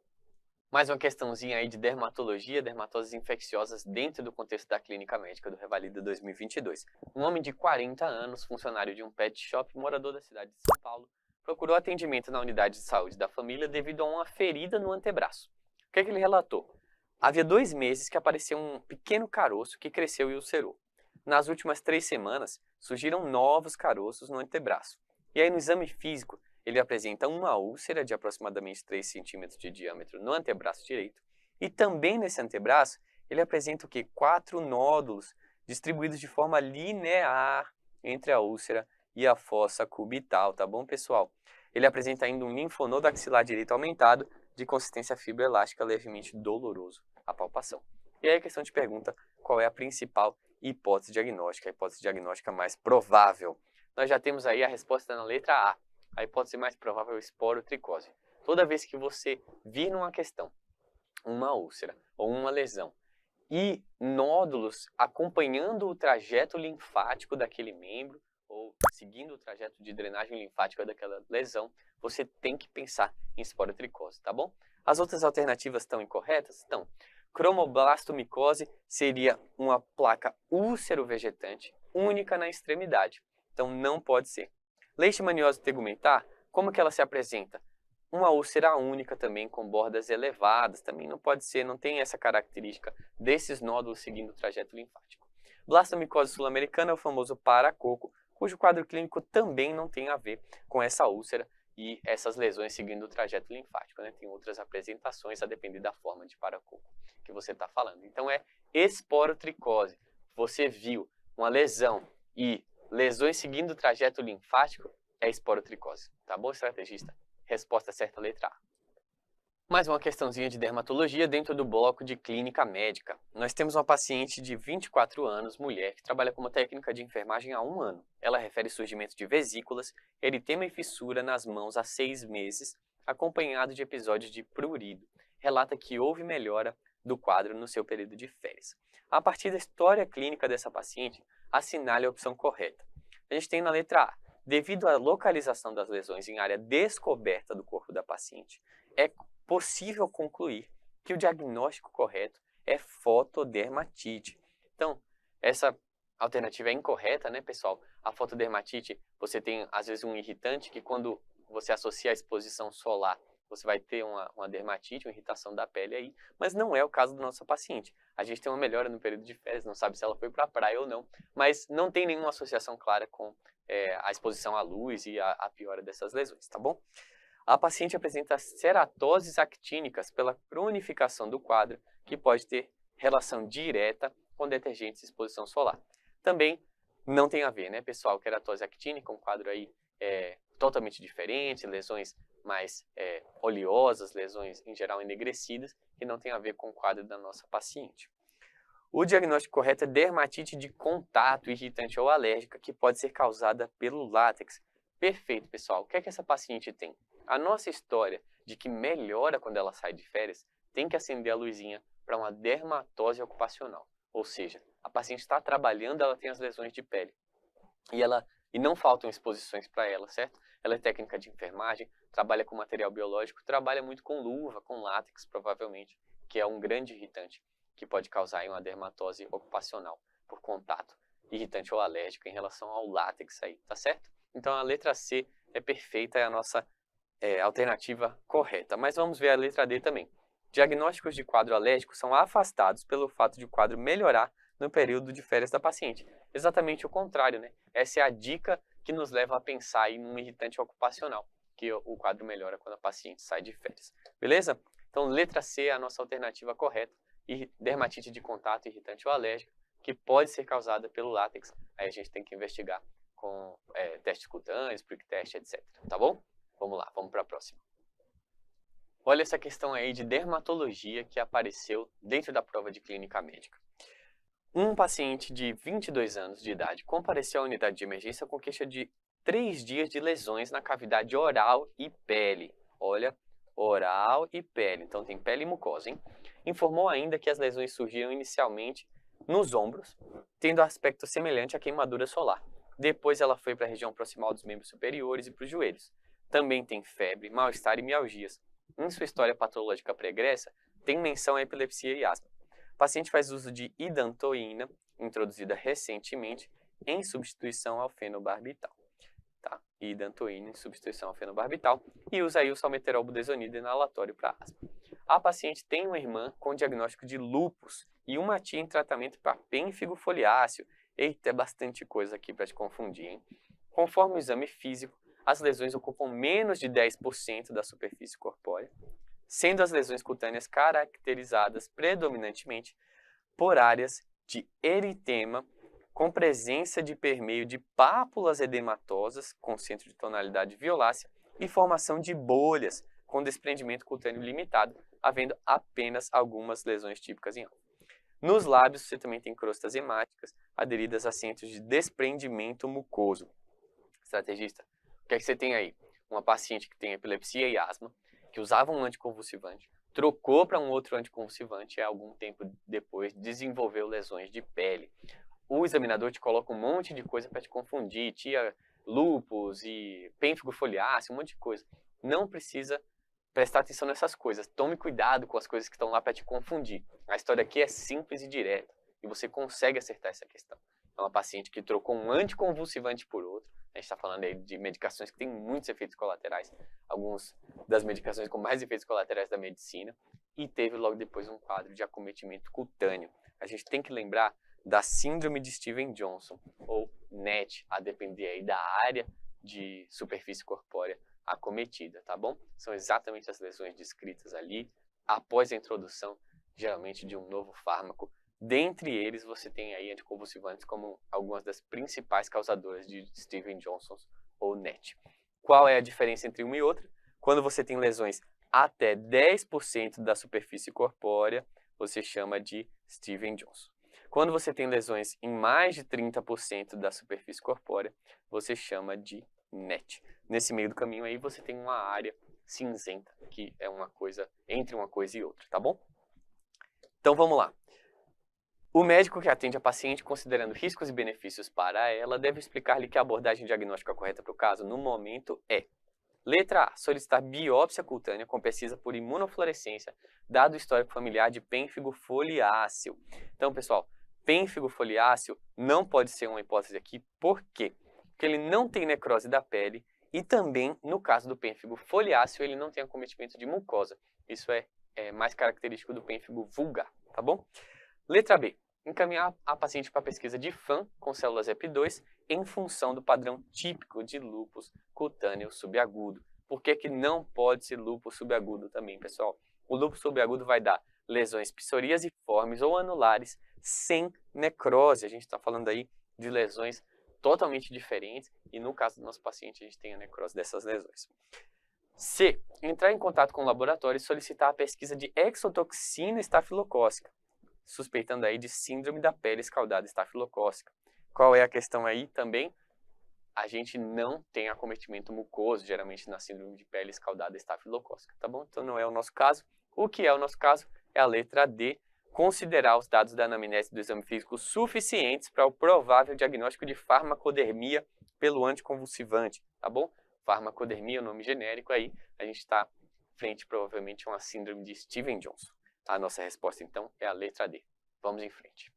S1: Mais uma questãozinha aí de dermatologia, dermatoses infecciosas dentro do contexto da clínica médica do Revalida 2022. Um homem de 40 anos, funcionário de um pet shop, morador da cidade de São Paulo, procurou atendimento na unidade de saúde da família devido a uma ferida no antebraço. O que é que ele relatou? Havia 2 meses que apareceu um pequeno caroço que cresceu e ulcerou. Nas últimas 3 semanas, surgiram novos caroços no antebraço. E aí no exame físico, ele apresenta uma úlcera de aproximadamente 3 centímetros de diâmetro no antebraço direito. E também nesse antebraço, ele apresenta o quê? 4 nódulos distribuídos de forma linear entre a úlcera e a fossa cubital, tá bom, pessoal? Ele apresenta ainda um linfonodo axilar direito aumentado, de consistência fibroelástica, levemente doloroso a palpação. E aí a questão te pergunta qual é a principal hipótese diagnóstica, a hipótese diagnóstica mais provável. Nós já temos aí a resposta na letra A. A hipótese mais provável é esporotricose. Toda vez que você vir numa questão, uma úlcera ou uma lesão, e nódulos acompanhando o trajeto linfático daquele membro, ou seguindo o trajeto de drenagem linfática daquela lesão, você tem que pensar em esporotricose, tá bom? As outras alternativas estão incorretas? Estão. Cromoblastomicose seria uma placa úlcero-vegetante única na extremidade, então não pode ser. Leishmaniose tegumentar, como que ela se apresenta? Uma úlcera única também com bordas elevadas, também não pode ser, não tem essa característica desses nódulos seguindo o trajeto linfático. Blastomicose sul-americana é o famoso paracoco, cujo quadro clínico também não tem a ver com essa úlcera e essas lesões seguindo o trajeto linfático, né? Tem outras apresentações a depender da forma de paracoco que você está falando. Então é esporotricose. Você viu uma lesão e lesões seguindo o trajeto linfático, é esporotricose. Tá bom, estrategista? Resposta certa, letra A. Mais uma questãozinha de dermatologia dentro do bloco de clínica médica. Nós temos uma paciente de 24 anos, mulher, que trabalha como técnica de enfermagem há 1 ano. Ela refere surgimento de vesículas, eritema e fissura nas mãos há 6 meses, acompanhado de episódios de prurido. Relata que houve melhora do quadro no seu período de férias. A partir da história clínica dessa paciente, assinale a opção correta. A gente tem na letra A. Devido à localização das lesões em área descoberta do corpo da paciente, é possível concluir que o diagnóstico correto é fotodermatite. Então, essa alternativa é incorreta, né, pessoal? A fotodermatite, você tem, às vezes, um irritante que quando você associa à exposição solar, você vai ter uma dermatite, uma irritação da pele aí, mas não é o caso da nossa paciente. A gente tem uma melhora no período de férias, não sabe se ela foi para a praia ou não, mas não tem nenhuma associação clara com a exposição à luz e a piora dessas lesões, tá bom? A paciente apresenta ceratoses actínicas pela cronificação do quadro, que pode ter relação direta com detergentes e exposição solar. Também não tem a ver, né, pessoal? Queratose actínica, um quadro aí totalmente diferente, lesões mais oleosas, lesões em geral enegrecidas, que não tem a ver com o quadro da nossa paciente. O diagnóstico correto é dermatite de contato irritante ou alérgica, que pode ser causada pelo látex. Perfeito, pessoal. O que é que essa paciente tem? A nossa história de que melhora quando ela sai de férias tem que acender a luzinha para uma dermatose ocupacional. Ou seja, a paciente está trabalhando, ela tem as lesões de pele. E não faltam exposições para ela, certo? Ela é técnica de enfermagem, trabalha com material biológico, trabalha muito com luva, com látex, provavelmente, que é um grande irritante, que pode causar uma dermatose ocupacional por contato irritante ou alérgico em relação ao látex aí, tá certo? Então a letra C é perfeita, é a nossa alternativa correta. Mas vamos ver a letra D também. Diagnósticos de quadro alérgico são afastados pelo fato de o quadro melhorar no período de férias da paciente. Exatamente o contrário, né? Essa é a dica que nos leva a pensar em um irritante ocupacional, que o quadro melhora quando a paciente sai de férias. Beleza? Então, letra C é a nossa alternativa correta. E dermatite de contato irritante ou alérgica, que pode ser causada pelo látex. Aí a gente tem que investigar com testes cutâneos, prick test, etc. Tá bom? Vamos lá, vamos para a próxima. Olha essa questão aí de dermatologia que apareceu dentro da prova de clínica médica. Um paciente de 22 anos de idade compareceu à unidade de emergência com queixa de 3 dias de lesões na cavidade oral e pele. Olha, oral e pele, então tem pele e mucosa, hein? Informou ainda que as lesões surgiram inicialmente nos ombros, tendo aspecto semelhante à queimadura solar. Depois ela foi para a região proximal dos membros superiores e para os joelhos. Também tem febre, mal-estar e mialgias. Em sua história patológica pregressa, tem menção a epilepsia e asma. O paciente faz uso de idantoína, introduzida recentemente, em substituição ao fenobarbital. Tá? e dantoína em substituição ao fenobarbital e usa aí o salmeterol budesonida inalatório para asma. A paciente tem uma irmã com diagnóstico de lúpus e uma tia em tratamento para pênfigo foliáceo. Eita, é bastante coisa aqui para te confundir, hein? Conforme o exame físico, as lesões ocupam menos de 10% da superfície corpórea, sendo as lesões cutâneas caracterizadas predominantemente por áreas de eritema com presença de permeio de pápulas edematosas com centro de tonalidade violácea e formação de bolhas com desprendimento cutâneo limitado, havendo apenas algumas lesões típicas em alvo. Nos lábios você também tem crostas hemáticas aderidas a centros de desprendimento mucoso. Estrategista, o que é que você tem aí? Uma paciente que tem epilepsia e asma, que usava um anticonvulsivante, trocou para um outro anticonvulsivante e algum tempo depois desenvolveu lesões de pele. O examinador te coloca um monte de coisa para te confundir, tinha lúpus e pênfigo foliáceo, um monte de coisa. Não precisa prestar atenção nessas coisas. Tome cuidado com as coisas que estão lá para te confundir. A história aqui é simples e direta e você consegue acertar essa questão. É uma paciente que trocou um anticonvulsivante por outro. A gente está falando aí de medicações que têm muitos efeitos colaterais, algumas das medicações com mais efeitos colaterais da medicina, e teve logo depois um quadro de acometimento cutâneo. A gente tem que lembrar da síndrome de Stevens-Johnson, ou NET, a depender aí da área de superfície corpórea acometida, tá bom? São exatamente as lesões descritas ali, após a introdução, geralmente, de um novo fármaco. Dentre eles, você tem aí anticonvulsivantes como algumas das principais causadoras de Stevens-Johnson ou NET. Qual é a diferença entre uma e outra? Quando você tem lesões até 10% da superfície corpórea, você chama de Stevens-Johnson. Quando você tem lesões em mais de 30% da superfície corpórea, você chama de NET. Nesse meio do caminho aí, você tem uma área cinzenta, que é uma coisa entre uma coisa e outra, tá bom? Então, vamos lá. O médico que atende a paciente, considerando riscos e benefícios para ela, deve explicar-lhe que a abordagem diagnóstica correta para o caso, no momento, é: letra A, solicitar biópsia cutânea com pesquisa por imunofluorescência, dado o histórico familiar de pênfigo foliáceo. Então, pessoal, pênfigo foliáceo não pode ser uma hipótese aqui. Por quê? Porque ele não tem necrose da pele e também, no caso do pênfigo foliáceo, ele não tem acometimento de mucosa. Isso é mais característico do pênfigo vulgar, tá bom? Letra B, encaminhar a paciente para pesquisa de FAM com células EP2 em função do padrão típico de lúpus cutâneo subagudo. Por que que não pode ser lúpus subagudo também, pessoal? O lúpus subagudo vai dar lesões psoriasiformes ou anulares sem necrose. A gente está falando aí de lesões totalmente diferentes e no caso do nosso paciente a gente tem a necrose dessas lesões. C, entrar em contato com o laboratório e solicitar a pesquisa de exotoxina estafilocócica, suspeitando aí de síndrome da pele escaldada estafilocócica. Qual é a questão aí também? A gente não tem acometimento mucoso, geralmente na síndrome de pele escaldada estafilocócica, tá bom? Então não é o nosso caso. O que é o nosso caso é a letra D, considerar os dados da anamnese do exame físico suficientes para o provável diagnóstico de farmacodermia pelo anticonvulsivante, tá bom? Farmacodermia é o nome genérico aí, a gente está frente provavelmente a uma síndrome de Stevens-Johnson. A nossa resposta, então, é a letra D. Vamos em frente.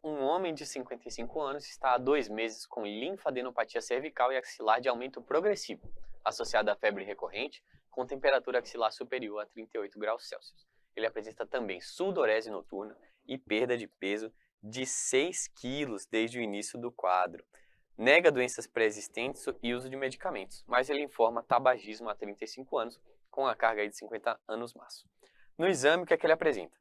S1: Um homem de 55 anos está há 2 meses com linfadenopatia cervical e axilar de aumento progressivo, associada a febre recorrente, com temperatura axilar superior a 38 graus Celsius. Ele apresenta também sudorese noturna e perda de peso de 6 quilos desde o início do quadro. Nega doenças pré-existentes e uso de medicamentos, mas ele informa tabagismo há 35 anos, com a carga aí de 50 anos maço. No exame, o que é que ele apresenta?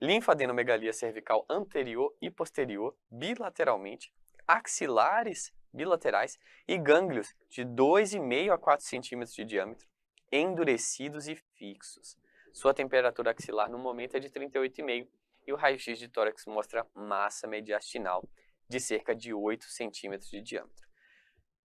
S1: Linfadenomegalia cervical anterior e posterior, bilateralmente, axilares bilaterais e gânglios de 2,5 a 4 centímetros de diâmetro, endurecidos e fixos. Sua temperatura axilar no momento é de 38,5 e o raio-x de tórax mostra massa mediastinal de cerca de 8 centímetros de diâmetro.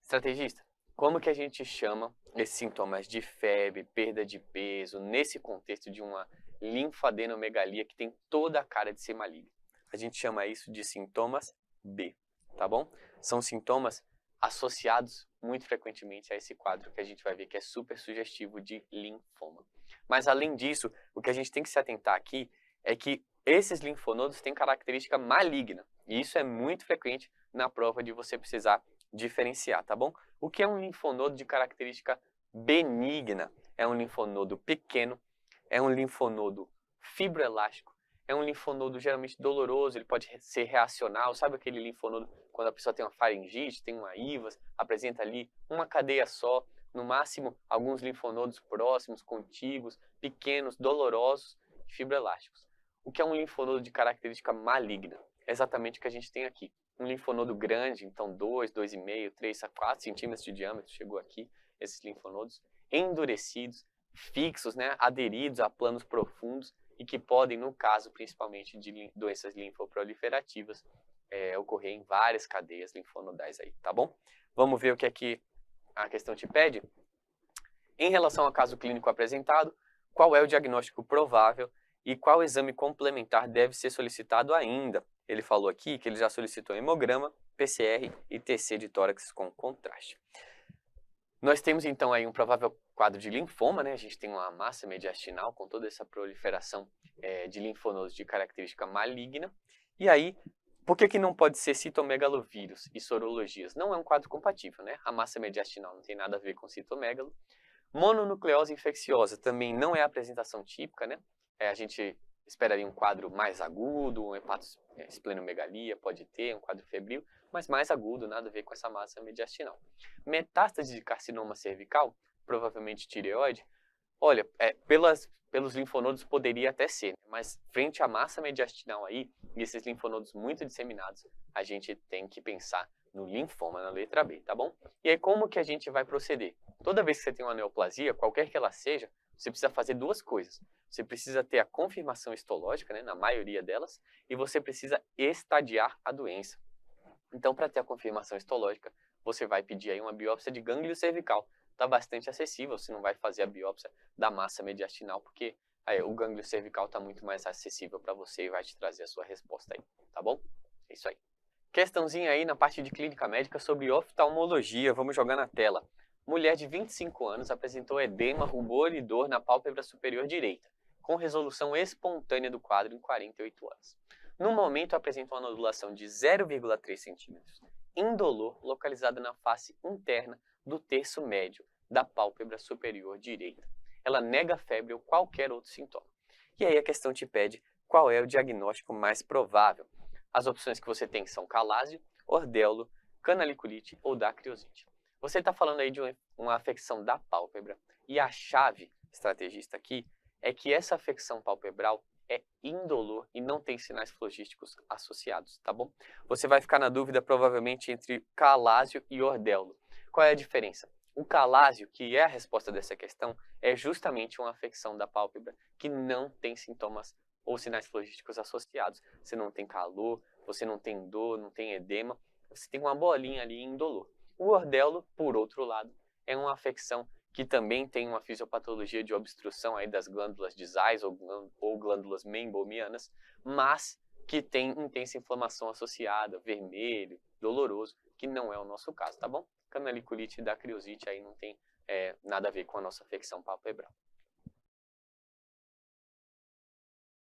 S1: Estrategista, como que a gente chama esses sintomas de febre, perda de peso, nesse contexto de uma linfadenomegalia que tem toda a cara de ser maligna? A gente chama isso de sintomas B, tá bom? São sintomas associados muito frequentemente a esse quadro que a gente vai ver que é super sugestivo de linfoma. Mas além disso, o que a gente tem que se atentar aqui é que esses linfonodos têm característica maligna. E isso é muito frequente na prova de você precisar diferenciar, tá bom? O que é um linfonodo de característica benigna? É um linfonodo pequeno, é um linfonodo fibroelástico, é um linfonodo geralmente doloroso, ele pode ser reacional, sabe aquele linfonodo quando a pessoa tem uma faringite, tem uma IVAS, apresenta ali uma cadeia só, no máximo alguns linfonodos próximos, contíguos, pequenos, dolorosos e fibroelásticos. O que é um linfonodo de característica maligna? É exatamente o que a gente tem aqui. Um linfonodo grande, então 2, 2,5, 3 a 4 centímetros de diâmetro, chegou aqui, esses linfonodos, endurecidos, fixos, né, aderidos a planos profundos e que podem, no caso principalmente de doenças linfoproliferativas, ocorrer em várias cadeias linfonodais aí, tá bom? Vamos ver o que é que a questão te pede? Em relação ao caso clínico apresentado, qual é o diagnóstico provável e qual exame complementar deve ser solicitado ainda? Ele falou aqui que ele já solicitou hemograma, PCR e TC de tórax com contraste. Nós temos então aí um provável quadro de linfoma, né? A gente tem uma massa mediastinal com toda essa proliferação de linfonodos de característica maligna. E aí, por que não pode ser citomegalovírus e sorologias? Não é um quadro compatível, né? A massa mediastinal não tem nada a ver com citomegalo. Mononucleose infecciosa também não é a apresentação típica, né? A gente esperaria um quadro mais agudo, um hepatosplenomegalia, pode ter, um quadro febril, mas mais agudo, nada a ver com essa massa mediastinal. Metástase de carcinoma cervical, provavelmente tireoide, olha, pelos linfonodos poderia até ser, mas frente à massa mediastinal aí, e esses linfonodos muito disseminados, a gente tem que pensar no linfoma, na letra B, tá bom? E aí como que a gente vai proceder? Toda vez que você tem uma neoplasia, qualquer que ela seja, você precisa fazer duas coisas. Você precisa ter a confirmação histológica, né, na maioria delas, e você precisa estadiar a doença. Então, para ter a confirmação histológica, você vai pedir aí uma biópsia de gânglio cervical. Está bastante acessível, você não vai fazer a biópsia da massa mediastinal, porque o gânglio cervical está muito mais acessível para você e vai te trazer a sua resposta aí, tá bom? É isso aí. Questãozinha aí na parte de clínica médica sobre oftalmologia, vamos jogar na tela. Mulher de 25 anos apresentou edema, rubor e dor na pálpebra superior direita, com resolução espontânea do quadro em 48 horas. No momento, apresenta uma nodulação de 0,3 centímetros, indolor, localizada na face interna do terço médio da pálpebra superior direita. Ela nega febre ou qualquer outro sintoma. E aí a questão te pede qual é o diagnóstico mais provável. As opções que você tem são calásio, ordéolo, canaliculite ou dacriosite. Você está falando aí de uma afecção da pálpebra e a chave estrategista aqui é que essa afecção palpebral é indolor e não tem sinais flogísticos associados, tá bom? Você vai ficar na dúvida provavelmente entre calásio e ordéolo. Qual é a diferença? O calásio, que é a resposta dessa questão, é justamente uma afecção da pálpebra que não tem sintomas ou sinais flogísticos associados. Você não tem calor, você não tem dor, não tem edema, você tem uma bolinha ali indolor. O ordéolo, por outro lado, é uma afecção que também tem uma fisiopatologia de obstrução aí das glândulas de Zeiss ou glândulas meibomianas, mas que tem intensa inflamação associada, vermelho, doloroso, que não é o nosso caso, tá bom? Canaliculite e dacriosite aí não tem nada a ver com a nossa afecção palpebral.